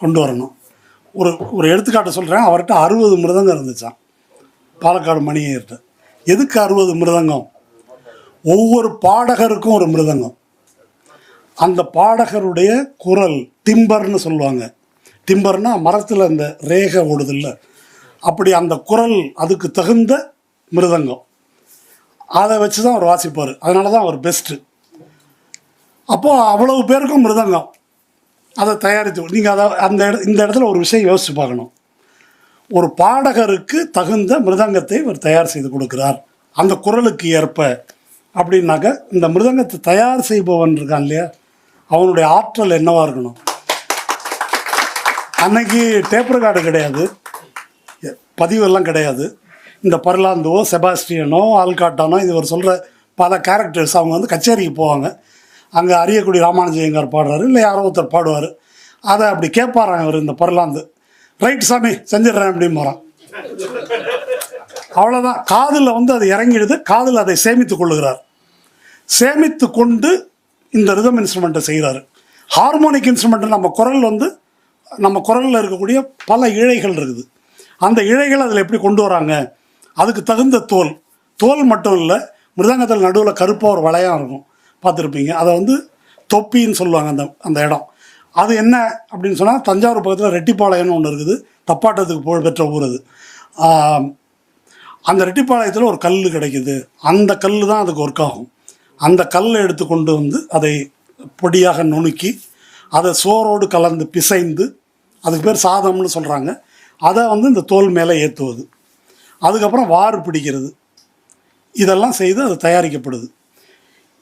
Speaker 1: கொண்டு வரணும். ஒரு எடுத்துக்காட்டு சொல்கிறேன். அவர்கிட்ட 60 மிருதங்கம் இருந்துச்சான் பாலக்காடு மணியர்கிட்ட. எதுக்கு 60 மிருதங்கம்? ஒவ்வொரு பாடகருக்கும் ஒரு மிருதங்கம். அந்த பாடகருடைய குரல் டிம்பர்னு சொல்லுவாங்க. டிம்பர்னா மரத்தில் அந்த ரேகை ஓடுதில்ல, அப்படி அந்த குரல் அதுக்கு தகுந்த மிருதங்கம். அதை வச்சு தான் அவர் வாசிப்பார். அதனால தான் அவர் பெஸ்ட்டு. அப்போது அவ்வளவு பேருக்கும் மிருதங்கம் அதை தயாரித்து நீங்கள் இந்த இடத்துல ஒரு விஷயம் யோசித்து பார்க்கணும். ஒரு பாடகருக்கு தகுந்த மிருதங்கத்தை அவர் தயார் செய்து கொடுக்குறார் அந்த குரலுக்கு ஏற்ப அப்படின்னாக்க, இந்த மிருதங்கத்தை தயார் செய்பவன் இருக்கான் இல்லையா, அவனுடைய ஆற்றல் என்னவாக இருக்கணும்? அன்னைக்கு டேப் ரெக்கார்டு கிடையாது, பதிவெல்லாம் கிடையாது. இந்த பர்லாந்தோ, செபாஸ்டியனோ, ஆல்காட்டானோ, இது ஒரு சொல்கிற பல கேரக்டர்ஸ் அவங்க வந்து கச்சேரிக்கு போவாங்க. அங்கே அரியக்குடி ராமானுஜயங்கார் பாடுறாரு, இல்லை யாரோ ஒருத்தர் பாடுவார். அதை அப்படி கேட்பாராங்க அவர் இந்த பர்லாந்து. ரைட் சாமி செஞ்சிடுறேன் அப்படின்னு போகிறான். அவ்வளோதான். காதில் வந்து அது இறங்கிடுது, காதில் அதை சேமித்து கொள்ளுகிறார். சேமித்து கொண்டு இந்த ரிதம் இன்ஸ்ட்ருமெண்ட்டை செய்கிறாரு. ஹார்மோனிக் இன்ஸ்ட்ருமெண்ட்டு நம்ம குரலில் இருக்கக்கூடிய பல இழைகள் இருக்குது. அந்த இழைகள் அதில் எப்படி கொண்டு வராங்க, அதுக்கு தகுந்த தோல் மட்டும் இல்லை, மிருதங்கத்தில் நடுவில் கருப்பாக ஒரு வளையம் இருக்கும், பார்த்துருப்பீங்க. அதை வந்து தொப்பின்னு சொல்லுவாங்க அந்த இடம். அது என்ன அப்படின்னு சொன்னால், தஞ்சாவூர் பக்கத்தில் ரெட்டிப்பாளையம்னு ஒன்று இருக்குது, தப்பாட்டத்துக்கு புகழ்பெற்ற ஊர் அது. அந்த ரெட்டிப்பாளையத்தில் ஒரு கல் கிடைக்குது, அந்த கல் தான் அதுக்கு ஒர்க் ஆகும். அந்த கல்லை எடுத்து கொண்டு வந்து அதை பொடியாக நுணுக்கி அதை சோறோடு கலந்து பிசைந்து, அதுக்கு பேர் சாதம்னு சொல்கிறாங்க, அதை வந்து இந்த தோல் மேலே ஏற்றுவது, அதுக்கப்புறம் வாறு பிடிக்கிறது, இதெல்லாம் செய்து அது தயாரிக்கப்படுது.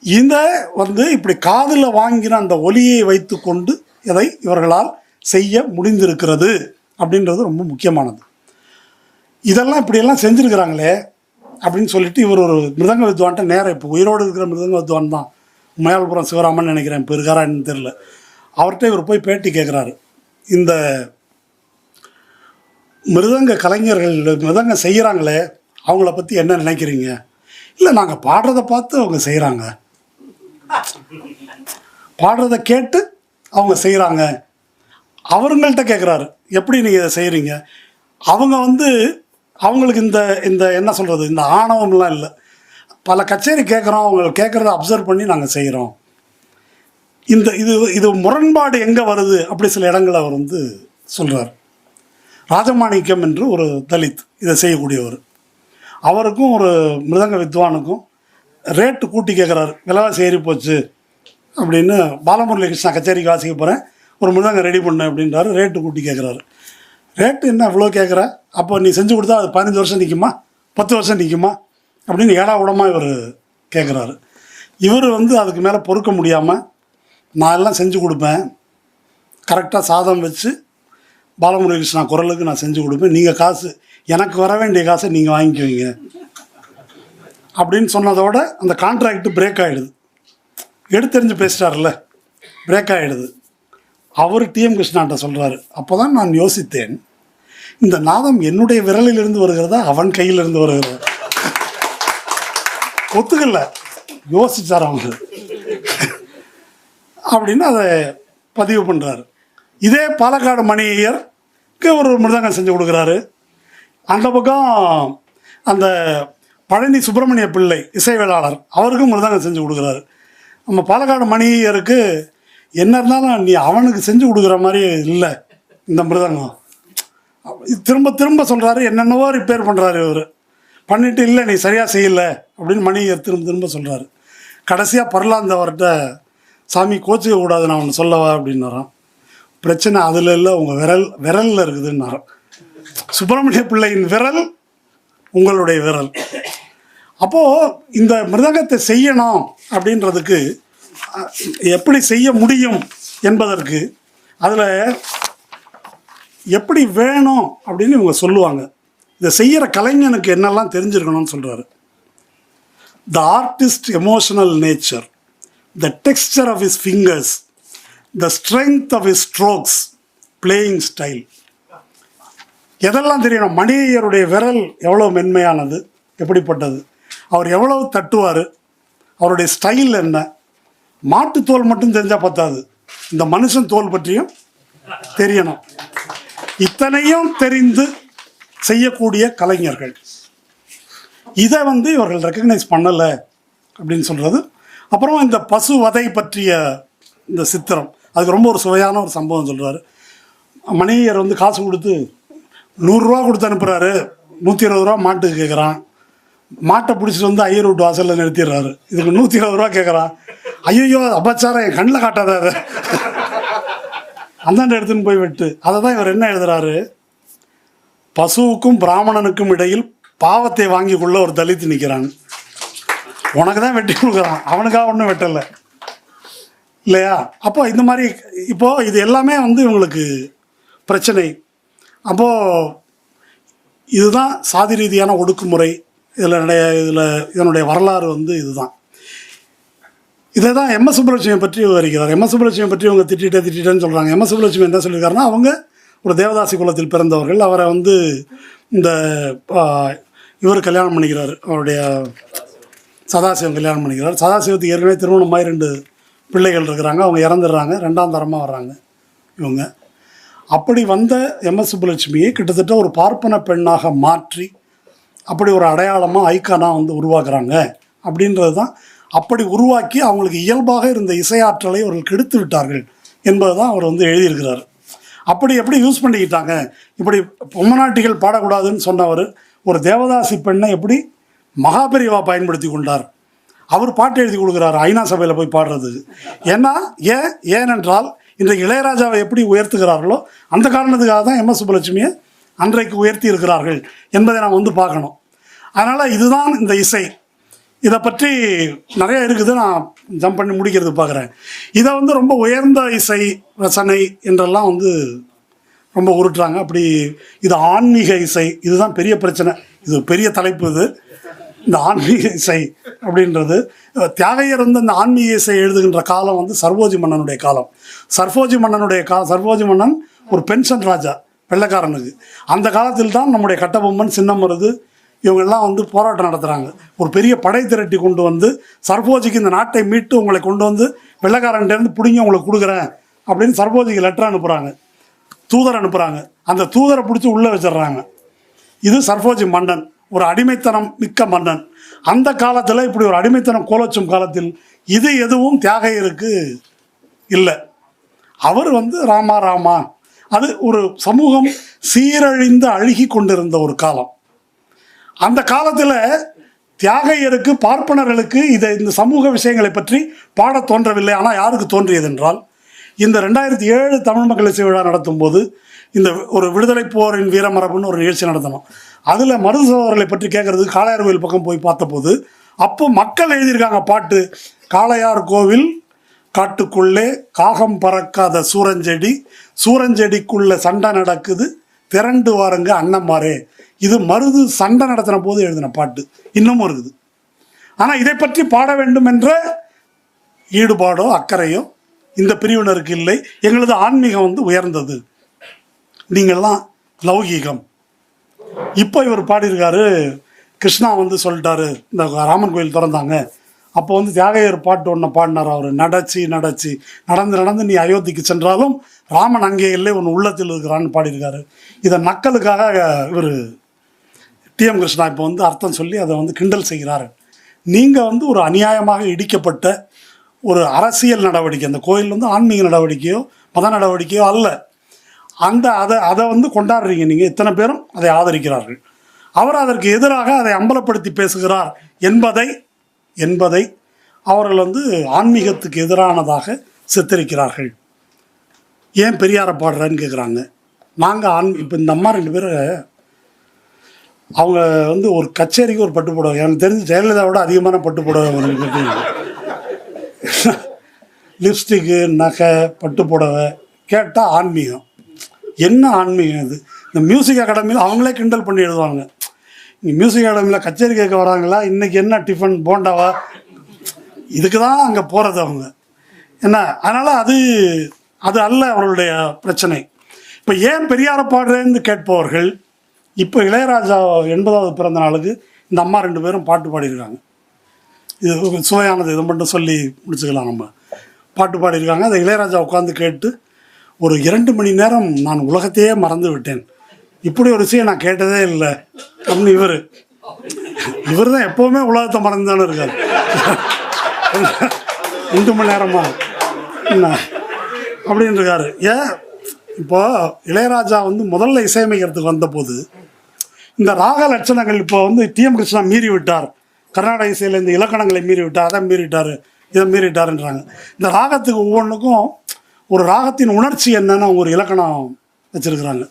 Speaker 1: இந்த வந்து இப்படி காதில் வாங்கின அந்த ஒலியை வைத்து கொண்டு இதை இவர்களால் செய்ய முடிந்திருக்கிறது அப்படின்றது ரொம்ப முக்கியமானது. இதெல்லாம் இப்படியெல்லாம் செஞ்சுருக்கிறாங்களே அப்படின்னு சொல்லிட்டு இவர் ஒரு மிருதங்க வித்வான்ட்ட நேரம், இப்போ உயிரோடு இருக்கிற மிருதங்க வித்வான் தான், மயிலாடுபுரம் சிவராமன் நினைக்கிறேன், இப்போ இருக்காரான்னு தெரில, அவர்கிட்ட இவர் போய் பேட்டி கேட்குறாரு. இந்த மிருதங்க கலைஞர்கள் மிருதங்க செய்கிறாங்களே அவங்கள பற்றி என்ன நினைக்கிறீங்க? இல்லை, நாங்கள் பாடுறதை பார்த்து அவங்க செய்கிறாங்க, பாடுறதை கேட்டு அவங்க செய்கிறாங்க. அவங்கள்ட்ட கேட்குறாரு, எப்படி நீங்கள் இதை செய்கிறீங்க? அவங்க வந்து அவங்களுக்கு இந்த என்ன சொல்கிறது, இந்த ஆணவம்லாம் இல்லை. பல கச்சேரி கேட்குறோம், அவங்க கேட்குறத அப்சர்வ் பண்ணி நாங்கள் செய்கிறோம். இது முரண்பாடு எங்கே வருது அப்படி சில இடங்களை அவர் வந்து சொல்கிறார். ராஜமாணிக்கம் என்று ஒரு தலித் இதை செய்யக்கூடியவர், அவருக்கும் ஒரு மிருதங்க வித்வானுக்கும் ரேட்டு கூட்டி கேட்குறாரு. விலைவாசி ஏறி போச்சு அப்படின்னு, பாலமுரளி கிருஷ்ணா கச்சேரிக்கு வாசிக்க போகிறேன், ஒரு மிருதங்க ரெடி பண்ணு அப்படின்றாரு. ரேட்டு கூட்டி கேட்குறாரு. ரேட்டு என்ன இவ்வளோ கேட்குற, அப்போ நீ செஞ்சு கொடுத்தா அது 15 வருஷம் நிற்குமா, 10 வருஷம் நிற்குமா அப்படின்னு ஏடா உடமாக இவர் கேட்குறாரு. இவர் வந்து அதுக்கு மேலே பொறுக்க முடியாமல், நான் எல்லாம் செஞ்சு கொடுப்பேன், கரெக்டாக சாதம் வச்சு பாலமுரளி கிருஷ்ணா குரலுக்கு நான் செஞ்சு கொடுப்பேன், நீங்கள் காசு எனக்கு வர வேண்டிய காசை நீங்கள் வாங்கிக்குவீங்க அப்படின்னு சொன்னதோட அந்த கான்ட்ராக்ட் பிரேக் ஆகிடுது. எடுத்தெறிஞ்சு பேசிட்டார்ல, பிரேக் ஆகிடுது. அவர் டிஎம் கிருஷ்ணாட்ட சொல்கிறாரு, அப்போ தான் நான் யோசித்தேன், இந்த நாதம் என்னுடைய விரலிலிருந்து வருகிறதா அவன் கையிலிருந்து வருகிறதா. ஒத்துக்கல, யோசிச்சார் அவங்க அப்படின்னு அதை பதிவு பண்ணுறாரு. இதே பாலக்காடு மணி ஐயருக்கு ஒரு மிருதங்கம் செஞ்சு கொடுக்குறாரு. அந்த பக்கம் அந்த பழனி சுப்பிரமணிய பிள்ளை இசைவேளாளர், அவருக்கும் மிருதங்கம் செஞ்சு கொடுக்குறாரு. நம்ம பாலக்காடு மணி ஐயருக்கு என்ன இருந்தாலும் நீ அவனுக்கு செஞ்சு கொடுக்குற மாதிரி இல்லை இந்த மிருதங்கம், திரும்ப திரும்ப சொல்கிறாரு. என்னென்னவோ ரிப்பேர் பண்ணுறாரு இவர், பண்ணிவிட்டு இல்லை நீ சரியாக செய்யலை அப்படின்னு மணி ஐயர் திரும்ப திரும்ப சொல்கிறாரு. கடைசியாக பரலாந்தவர்கிட்ட, சாமி கோச்சிக்க கூடாது, நான் ஒன்று சொல்லவா அப்படின்னாரான். பிரச்சனை அதில் இல்லை, உங்கள் விரலில் இருக்குதுன்னாரான். சுப்பிரமணிய பிள்ளையின் விரல் உங்களுடைய விரல். அப்போது இந்த மிருதங்கத்தை செய்யணும் அப்படின்றதுக்கு, எப்படி செய்ய முடியும் என்பதற்கு, அதில் எப்படி வேணும் அப்படின்னு இவங்க சொல்லுவாங்க. இதை செய்கிற கலைஞனுக்கு என்னெல்லாம் தெரிஞ்சிருக்கணும்னு சொல்கிறாரு. த artist emotional nature, the texture of his fingers, the strength of his strokes, playing style. எதெல்லாம் தெரியணும்? மணி ஐயருடைய விரல் எவ்வளோ மென்மையானது, எப்படிப்பட்டது, அவர் எவ்வளவு தட்டுவார், அவருடைய ஸ்டைல் என்ன. மாட்டுத்தோல் மட்டும் தெரிஞ்சால் பத்தாது, இந்த மனுஷன் தோல் பற்றியும் தெரியணும். இத்தனையும் தெரிந்து செய்யக்கூடிய கலைஞர்கள். இதை வந்து இவர்கள் ரெக்கக்னைஸ் பண்ணலை அப்படின்னு சொல்கிறது. அப்புறம் இந்த பசு வதை பற்றிய இந்த சித்திரம், அதுக்கு ரொம்ப ஒரு சுவையான ஒரு சம்பவம் சொல்கிறாரு. மணியர் வந்து காசு கொடுத்து 100 ரூபா கொடுத்து அனுப்புகிறாரு, 120 ரூபா மாட்டுக்கு கேட்குறான். மாட்டை பிடிச்சிட்டு வந்து ஐயர் வீட்டு வாசலில் நிறுத்திடுறாரு. இதுக்கு 120 ரூபா கேட்குறான். ஐயோ அபச்சாரம், என் கண்ணில் காட்டாத அதை, அந்தாண்ட எடுத்துன்னு போய் விட்டு. அதை தான் இவர் என்ன எழுதுறாரு, பசுவுக்கும் பிராமணனுக்கும் இடையில் பாவத்தை வாங்கி கொள்ள ஒரு தலித்து நிற்கிறான். உனக்கு தான் வெட்டி கொடுக்குறான், அவனுக்காக ஒன்றும் வெட்டலை இல்லையா? அப்போ இந்த மாதிரி இப்போது இது எல்லாமே வந்து இவங்களுக்கு பிரச்சனை. அப்போது இதுதான் சாதி ரீதியான ஒடுக்குமுறை. இதனுடைய வரலாறு வந்து இதுதான். இதை தான் எம்எஸ் சுப்புலட்சுமியை பற்றி விவரிக்கிறார். எம்எஸ் சுப்புலட்சுமியை பற்றி அவங்க திட்டேன்னு சொல்கிறாங்க. எம்எஸ் சுப்புலட்சுமி என்ன சொல்லியிருக்காருன்னா, அவங்க ஒரு தேவதாசி குலத்தில் பிறந்தவர்கள். அவரை வந்து இந்த இவர் கல்யாணம் பண்ணிக்கிறாரு, அவருடைய சதாசிவம் கல்யாணம் பண்ணிக்கிறார். சதாசிவத்துக்கு ஏற்கனவே திருமணமாய் 2 பிள்ளைகள் இருக்கிறாங்க. அவங்க இறந்துடுறாங்க, 2ஆம் தரமாக வர்றாங்க இவங்க. அப்படி வந்த எம்எஸ் சுப்புலட்சுமியை கிட்டத்தட்ட ஒரு பார்ப்பன பெண்ணாக மாற்றி அப்படி ஒரு அடையாளமாக ஐக்கானாக வந்து உருவாக்குறாங்க. அப்படின்றது தான், அப்படி உருவாக்கி அவங்களுக்கு இயல்பாக இருந்த இசையாற்றலை அவர்கள் கெடுத்து விட்டார்கள் என்பது தான் அவர் வந்து எழுதியிருக்கிறார். அப்படி எப்படி யூஸ் பண்ணிக்கிட்டாங்க, இப்படி பொம்மநாட்டிகள் பாடக்கூடாதுன்னு சொன்னவர் ஒரு தேவதாசி பெண்ணை எப்படி மகாபெரிவா பயன்படுத்தி கொண்டார். அவர் பாட்டு எழுதி கொடுக்குறாரு ஐநா சபையில் போய் பாடுறதுக்கு. ஏனென்றால் இன்றைக்கு இளையராஜாவை எப்படி உயர்த்துகிறார்களோ அந்த காரணத்துக்காக தான் எம்எஸ் சுப்புலட்சுமியை அன்றைக்கு உயர்த்தி இருக்கிறார்கள் என்பதை நாம் வந்து பார்க்கணும். அதனால் இதுதான் இந்த இசை. இதை பற்றி நிறைய இருக்குது, நான் ஜம்ப் பண்ணி முடிக்கிறது பார்க்குறேன். இதை வந்து ரொம்ப உயர்ந்த இசை ரசனை என்றெல்லாம் வந்து ரொம்ப உருட்டுறாங்க. அப்படி இது ஆன்மீக இசை, இதுதான் பெரிய பிரச்சனை. இது பெரிய தலைப்பு. இது இந்த ஆன்மீக இசை அப்படின்றது, தியாகையர் வந்து இந்த ஆன்மீக இசை எழுதுகின்ற காலம் வந்து சர்வோஜி மன்னனுடைய காலம். சர்வோஜி மன்னன் ஒரு பென்ஷன் ராஜா வெள்ளைக்காரனுக்கு. அந்த காலத்தில் தான் நம்முடைய கட்டபொம்மன், சின்னமருது இவங்கெல்லாம் வந்து போராட்டம் நடத்துகிறாங்க. ஒரு பெரிய படை திரட்டி கொண்டு வந்து சர்வோஜிக்கு இந்த நாட்டை மீட்டு உங்களை கொண்டு வந்து வெள்ளைக்காரன்ட்டேருந்து பிடிங்கி உங்களுக்கு கொடுக்குறேன் அப்படின்னு சர்வோஜிக்கு லெட்டர் அனுப்புகிறாங்க, தூதர் அனுப்புகிறாங்க. அந்த தூதரை பிடிச்சி உள்ளே வச்சிடுறாங்க. இது சர்வோஜி மன்னன், ஒரு அடிமைத்தனம் மிக்க மன்னன். அந்த காலத்தில் இப்படி ஒரு அடிமைத்தனம் கோலச்சும் காலத்தில் இது எதுவும் தியாகையருக்கு இல்லை. அவர் வந்து ராமா, அது ஒரு சமூகம் சீரழிந்து அழுகி கொண்டிருந்த ஒரு காலம். அந்த காலத்தில் தியாகையருக்கு, பார்ப்பனர்களுக்கு இந்த சமூக விஷயங்களை பற்றி பாட தோன்றவில்லை. ஆனால் யாருக்கு தோன்றியது என்றால், இந்த 2007 தமிழ் மக்கள் இசை விழா நடத்தும் போது இந்த ஒரு விடுதலை போரின் வீரமரபுன்னு ஒரு நிகழ்ச்சி நடத்தணும். அதில் மருது சகோதரர்களை பற்றி கேட்கறதுக்கு காளையார் கோவில் பக்கம் போய் பார்த்தபோது அப்போ மக்கள் எழுதியிருக்காங்க பாட்டு. காளையார் கோவில் காட்டுக்குள்ளே காகம் பறக்காத சூரஞ்செடிக்குள்ளே சண்டை நடக்குது, திரண்டு வாருங்க அண்ணன்மாரே. இது மருது சண்டை நடத்தின போது எழுதின பாட்டு, இன்னமும் இருக்குது. ஆனால் இதை பற்றி பாட வேண்டும் என்ற ஈடுபாடோ அக்கறையோ இந்த பிரிவினருக்கு இல்லை. எங்களது ஆன்மீகம் வந்து உயர்ந்தது, நீங்கள்லாம் லௌகீகம். இப்போ இவர் பாடியிருக்காரு, கிருஷ்ணா வந்து சொல்லிட்டாரு, இந்த ராமன் கோயில் திறந்தாங்க அப்போ வந்து தியாகையர் பாட்டு ஒன்று பாடினார். அவர் நடந்து நீ அயோத்திக்கு சென்றாலும் ராமன் அங்கே இல்லை, உன் உள்ளத்தில் இருக்கிறான்னு பாடியிருக்காரு. இதை நக்கலுக்காக இவர் டிஎம் கிருஷ்ணா இப்போ வந்து அர்த்தம் சொல்லி அதை வந்து கிண்டல் செய்கிறார். நீங்கள் வந்து ஒரு அநியாயமாக இடிக்கப்பட்ட ஒரு அரசியல் நடவடிக்கை, அந்த கோயில் வந்து ஆன்மீக நடவடிக்கையோ மத நடவடிக்கையோ அல்ல, அதை வந்து கொண்டாடுறீங்க. நீங்கள் இத்தனை பேரும் அதை ஆதரிக்கிறார்கள். அவர் அதற்கு எதிராக அதை அம்பலப்படுத்தி பேசுகிறார் என்பதை அவர்கள் வந்து ஆன்மீகத்துக்கு எதிரானதாக சித்தரிக்கிறார்கள். ஏன் பெரியாரை பாடுறேன்னு கேட்குறாங்க. நாங்கள் இப்போ இந்த அம்மா 2 பேர் அவங்க வந்து ஒரு கச்சேரிக்கு ஒரு பட்டு புடவை, எனக்கு தெரிஞ்சு ஜெயலலிதாவோட அதிகமான பட்டு புடவை அவங்களுக்கு. லிப்ஸ்டிக்கு, நகை, பட்டு புடவை கேட்டால் ஆன்மீகம். என்ன ஆன்மீகம் இது? இந்த மியூசிக் அகாடமியில் அவங்களே கிண்டல் பண்ணி எழுதுவாங்க. மியூசிக் அகாடமியில் கச்சேரி கேட்க வராங்களா, இன்றைக்கி என்ன டிஃபன் போண்டாவா, இதுக்கு தான் அங்கே போகிறது அவங்க என்ன. அதனால் அது அல்ல அவர்களுடைய பிரச்சனை. இப்போ ஏன் பெரியாரை பாடுறேன்னு கேட்பவர்கள் இப்போ இளையராஜா 80வது பிறந்த நாளுக்கு இந்த அம்மா 2 பேரும் பாட்டு பாடியிருக்காங்க. இது சுவையானது, இதை மட்டும் சொல்லி முடிச்சுக்கலாம். நம்ம பாட்டு பாடியிருக்காங்க. அதை இளையராஜா உட்காந்து கேட்டு ஒரு 2 மணி நேரம் நான் உலகத்தையே மறந்து விட்டேன், இப்படி ஒரு விஷயம் நான் கேட்டதே இல்லை அப்படின்னு இவர் தான் எப்போவுமே உலகத்தை மறந்து தானே இருக்கார். 2 மணி நேரமா என்ன அப்படின்னு இருக்காரு. ஏன் இப்போ இளையராஜா வந்து முதல்ல இசையமைக்கிறதுக்கு வந்தபோது இந்த ராக லட்சணங்கள் இப்போ வந்து டிஎம் கிருஷ்ணா மீறி விட்டார், கர்நாடக இசையில் இந்த இலக்கணங்களை மீறி விட்டார், அதை மீறிட்டார், இதை மீறிட்டாருன்றாங்க. இந்த ராகத்துக்கு ஒவ்வொன்றுக்கும் ஒரு ராகத்தின் உணர்ச்சி என்னன்னு அவங்க ஒரு இலக்கணம் வச்சுருக்குறாங்க.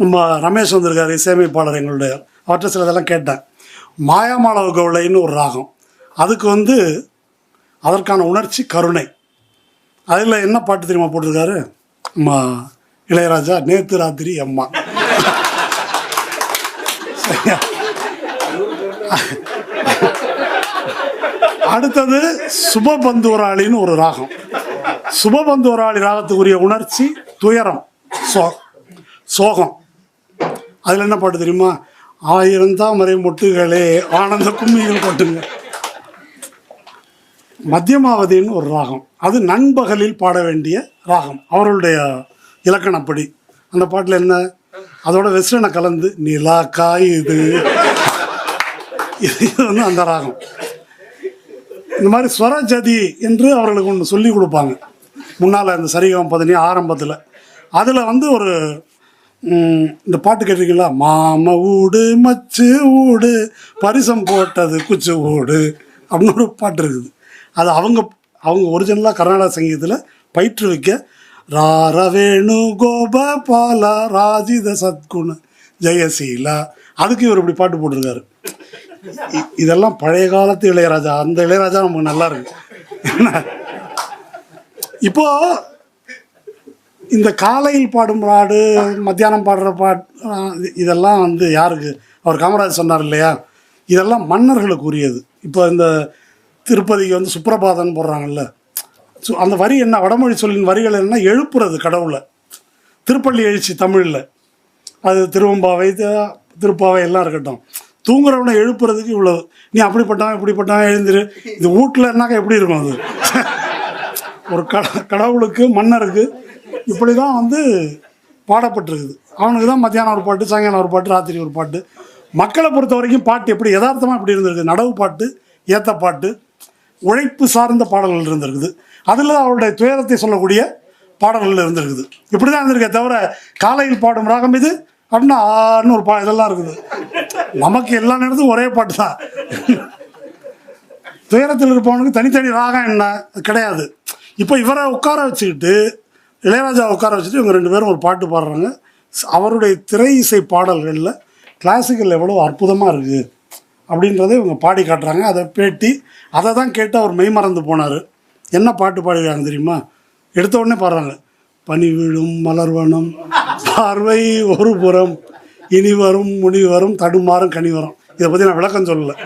Speaker 1: நம்ம ரமேஷ் வந்திருக்காரு, இசையமைப்பாளர் எங்களுடைய, அவற்றை சில இதெல்லாம் கேட்டேன். மாயாமாளவ கவுளைன்னு ஒரு ராகம், அதுக்கு வந்து அதற்கான உணர்ச்சி கருணை. அதில் என்ன பாட்டு தெரியுமா போட்டிருக்காரு அம்மா இளையராஜா, நேத்து ராத்திரி அம்மா. அடுத்தது சுபபந்துவராளின்னு ஒரு ராகம். சுபபந்துவராளி ராகத்துக்குரிய உணர்ச்சி துயரம், சோகம். அதில் என்ன பாட்டு தெரியுமா, ஆயிரம் தாமரை மொட்டுகளே ஆனந்த கும்மிகள் கொட்டுங்க. மத்தியமாவதின்னு ஒரு ராகம், அது நண்பகலில் பாட வேண்டிய ராகம் அவர்களுடைய இலக்கணப்படி. அந்த பாட்டில் என்ன, அதோட வெஸ்டர்னை கலந்து நிலா காயுது, இது வந்து அந்த ராகம். இந்த மாதிரி ஸ்வரஜதி என்று அவர்களுக்கு ஒன்று சொல்லி கொடுப்பாங்க முன்னால், இந்த சரிகம பதனி ஆரம்பத்தில். அதில் வந்து ஒரு இந்த பாட்டு கேட்டிருக்கீங்களா, மாம ஊடு மச்சு ஊடு பரிசம் போட்டது குச்சு ஊடு அப்படின்னு ஒரு பாட்டு இருக்குது. அது அவங்க ஒரிஜினலாக கர்நாடக சங்கீதத்தில் பயிற்றுவிக்க ராரவேணு கோபால ராஜித சத்குண ஜெயசீலா, அதுக்கு இவர் இப்படி பாட்டு போட்டிருக்காரு. இதெல்லாம் பழைய காலத்து இளையராஜா. அந்த இளையராஜா நமக்கு நல்லா இருக்கு. இப்போ இந்த காலையில் பாடும் பாடு, மத்தியானம் பாடுற இதெல்லாம் வந்து யாருக்கு, அவர் காமராஜ் சொன்னார் இல்லையா, இதெல்லாம் மன்னர்களுக்கு உரியது. இப்போ இந்த திருப்பதிக்கு வந்து சுப்ரபாதம் போடுறாங்கல்ல, அந்த வரி என்ன, வடமொழி சொல்லின் வரிகள் என்ன, எழுப்புறது கடவுளை. திருப்பள்ளி எழுச்சி தமிழில், அது திருவம்பாவை திருப்பாவை எல்லாம் இருக்கட்டும், தூங்குறவனை எழுப்புறதுக்கு இவ்வளவு. நீ அப்படிப்பட்டவன் இப்படிப்பட்டவன் எழுந்திரு, இது வீட்டில் என்னாக்கா எப்படி இருக்கும் அது? ஒரு கடவுளுக்கு மன்னருக்கு இப்படி தான் வந்து பாடப்பட்டிருக்குது. அவனுக்கு தான் மத்தியானம் ஒரு பாட்டு, சாயங்காலம் ஒரு பாட்டு, ராத்திரி ஒரு பாட்டு. மக்களை பொறுத்த வரைக்கும் பாட்டு எப்படி யதார்த்தமாக எப்படி இருந்திருக்கு, நடவு பாட்டு, ஏத்த பாட்டு, உழைப்பு சார்ந்த பாடல்கள் இருந்திருக்குது. அதில் அவருடைய துயரத்தை சொல்லக்கூடிய பாடல்கள் இருந்திருக்குது. இப்படி தான் இருந்திருக்கே தவிர காலையில் பாடும் ராகம் இது அப்படின்னா ஆன்னு ஒரு இதெல்லாம் இருக்குது. நமக்கு எல்லா நேரத்தும் ஒரே பாட்டு தான். துயரத்தில் இருப்பவனுக்கு தனித்தனி ராகம் என்ன கிடையாது. இப்போ இவரை உட்கார வச்சுக்கிட்டு, இளையராஜா உட்கார வச்சுட்டு இவங்க ரெண்டு பேரும் ஒரு பாட்டு பாடுறாங்க. அவருடைய திரை இசை பாடல்களில் கிளாசிக்கல் எவ்வளோ அற்புதமாக இருக்குது அப்படின்றத இவங்க பாடி காட்டுறாங்க. அதை பேட்டி, அதை தான் கேட்டு அவர் மெய்மறந்து போனார். என்ன பாட்டு பாடுகிறாங்க தெரியுமா? எடுத்த உடனே பாடுறாங்க, பனி விழும் மலர்வனம் பார்வை ஒரு புறம் இனி வரும் முனி வரும் தடுமாறும் கனி வரும். இதை பற்றி நான் விளக்கம் சொல்லலை,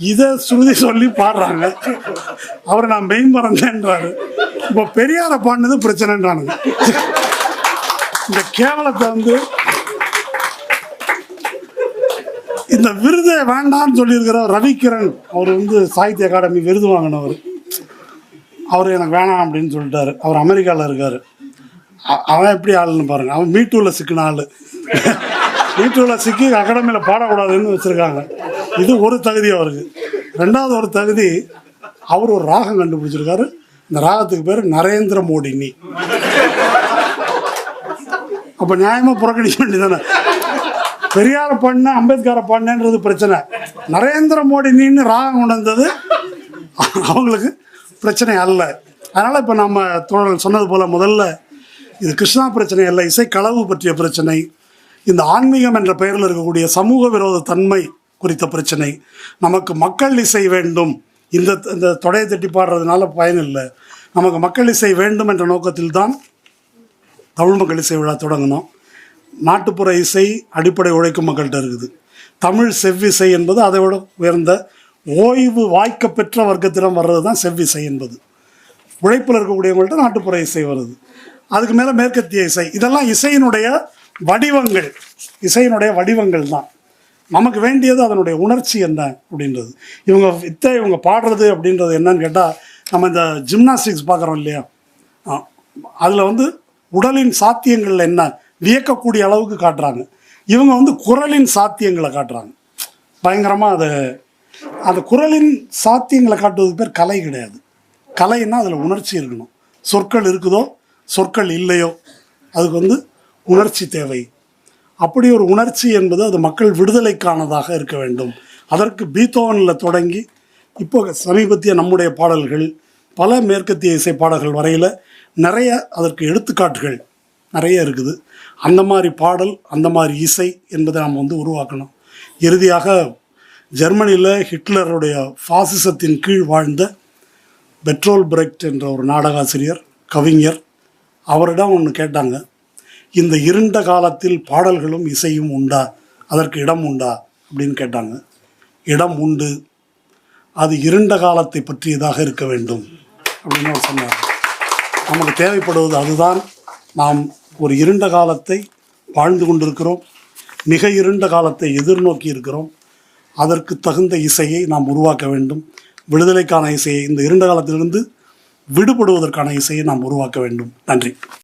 Speaker 1: இதை சுருதி சொல்லி பாடுறாங்க. அவரை நான் மெய்மறந்தேன்றாரு. இப்போ பெரியாரை பாடினது பிரச்சனைன்றானுங்க. இந்த கேவலத்தை வந்து இந்த விருதை வேண்டான்னு சொல்லியிருக்கிற ரவிக்கிரண், அவர் வந்து சாகித்ய அகாடமி விருது வாங்கினவர், அவர் எனக்கு வேணாம் அப்படின்னு சொல்லிட்டாரு. அவர் அமெரிக்காவில் இருக்கார். அவன் எப்படி ஆளுன்னு பாருங்க, அவன் மீட்டூவில் சிக்கின ஆள். மீட்டூவில் சிக்கி அகாடமியில் பாடக்கூடாதுன்னு வச்சுருக்காங்க. இது ஒரு தகுதி அவருக்கு. ரெண்டாவது ஒரு தகுதி, அவர் ஒரு ராகம் கண்டுபிடிச்சிருக்காரு. இந்த ராகத்துக்கு பேர் நரேந்திர மோடினி. அப்போ நியாயமாக புறக்கணிக்க வேண்டியதானே. பெரியாரை பாடின அம்பேத்கரை பாடினன்றது பிரச்சனை, நரேந்திர மோடினின்னு ராகம் கொண்டு வந்தது அவங்களுக்கு பிரச்சனை அல்ல. அதனால் இப்போ நம்ம தோழர்கள் சொன்னது போல், முதல்ல இது கிருஷ்ணா பிரச்சனை அல்ல, இசைக்களவு பற்றிய பிரச்சனை, இந்த ஆன்மீகம் என்ற பெயரில் இருக்கக்கூடிய சமூக விரோத தன்மை குறித்த பிரச்சனை. நமக்கு மக்கள் இசை வேண்டும், இந்த தொடையை தட்டி பாடுறதுனால பயன் இல்லை, நமக்கு மக்கள் இசை வேண்டும் என்ற நோக்கத்தில் தான் தமிழ் மக்கள் இசை விழா தொடங்கணும். நாட்டுப்புற இசை அடிப்படை உழைக்கும் மக்கள்கிட்ட இருக்குது. தமிழ் செவ்விசை என்பது அதை விட உயர்ந்த ஓய்வு வாய்க்க பெற்ற வர்க்கத்திடம் வர்றது தான் செவ்விசை என்பது. உழைப்பில் இருக்கக்கூடியவங்கள்ட்ட நாட்டுப்புற இசை வருது. அதுக்கு மேலே மேற்கத்திய இசை. இதெல்லாம் இசையினுடைய வடிவங்கள், இசையினுடைய வடிவங்கள் தான். நமக்கு வேண்டியது அதனுடைய உணர்ச்சி என்ன அப்படின்றது. இவங்க பாடுறது அப்படின்றது என்னன்னு கேட்டால், நம்ம இந்த ஜிம்னாஸ்டிக்ஸ் பார்க்குறோம் இல்லையா, அதில் வந்து உடலின் சாத்தியங்கள் என்ன வியக்கக்கூடிய அளவுக்கு காட்டுறாங்க. இவங்க வந்து குரலின் சாத்தியங்களை காட்டுறாங்க பயங்கரமாக. அந்த குரலின் சாத்தியங்களை காட்டுவதுக்கு பேர் கலை கிடையாது. கலைன்னா அதில் உணர்ச்சி இருக்கணும். சொற்கள் இருக்குதோ சொற்கள் இல்லையோ, அதுக்கு வந்து உணர்ச்சி தேவை. அப்படி ஒரு உணர்ச்சி என்பது அது மக்கள் விடுதலைக்கானதாக இருக்க வேண்டும். அதற்கு பீத்தோவனில் தொடங்கி இப்போ சமீபத்திய நம்முடைய பாடல்கள், பல மேற்கத்திய இசை பாடல்கள் வரையில் நிறைய அதற்கு எடுத்துக்காட்டுகள் நிறைய இருக்குது. அந்த மாதிரி பாடல், அந்த மாதிரி இசை என்பதை நாம் வந்து உருவாக்கணும். இறுதியாக ஜெர்மனியில் ஹிட்லருடைய பாசிசத்தின் கீழ் வாழ்ந்த பெர்டோல்ட் பிரெக்ட் என்ற ஒரு நாடகாசிரியர், கவிஞர், அவரிடம் ஒன்று கேட்டாங்க, இந்த இருண்ட காலத்தில் பாடல்களும் இசையும் உண்டா, அதற்கு இடம் உண்டா அப்படின்னு கேட்டாங்க. இடம் உண்டு, அது இருண்ட காலத்தை பற்றியதாக இருக்க வேண்டும் அப்படின்னு அவர் சொன்னார். நமக்கு தேவைப்படுவது அதுதான். நாம் ஒரு இருண்ட காலத்தை வாழ்ந்து கொண்டிருக்கிறோம். மிக இருண்ட காலத்தை எதிர்நோக்கி இருக்கிறோம். அதற்கு தகுந்த இசையை நாம் உருவாக்க வேண்டும். விடுதலைக்கான இசையை, இந்த இருண்ட காலத்திலிருந்து விடுபடுவதற்கான இசையை நாம் உருவாக்க வேண்டும். நன்றி.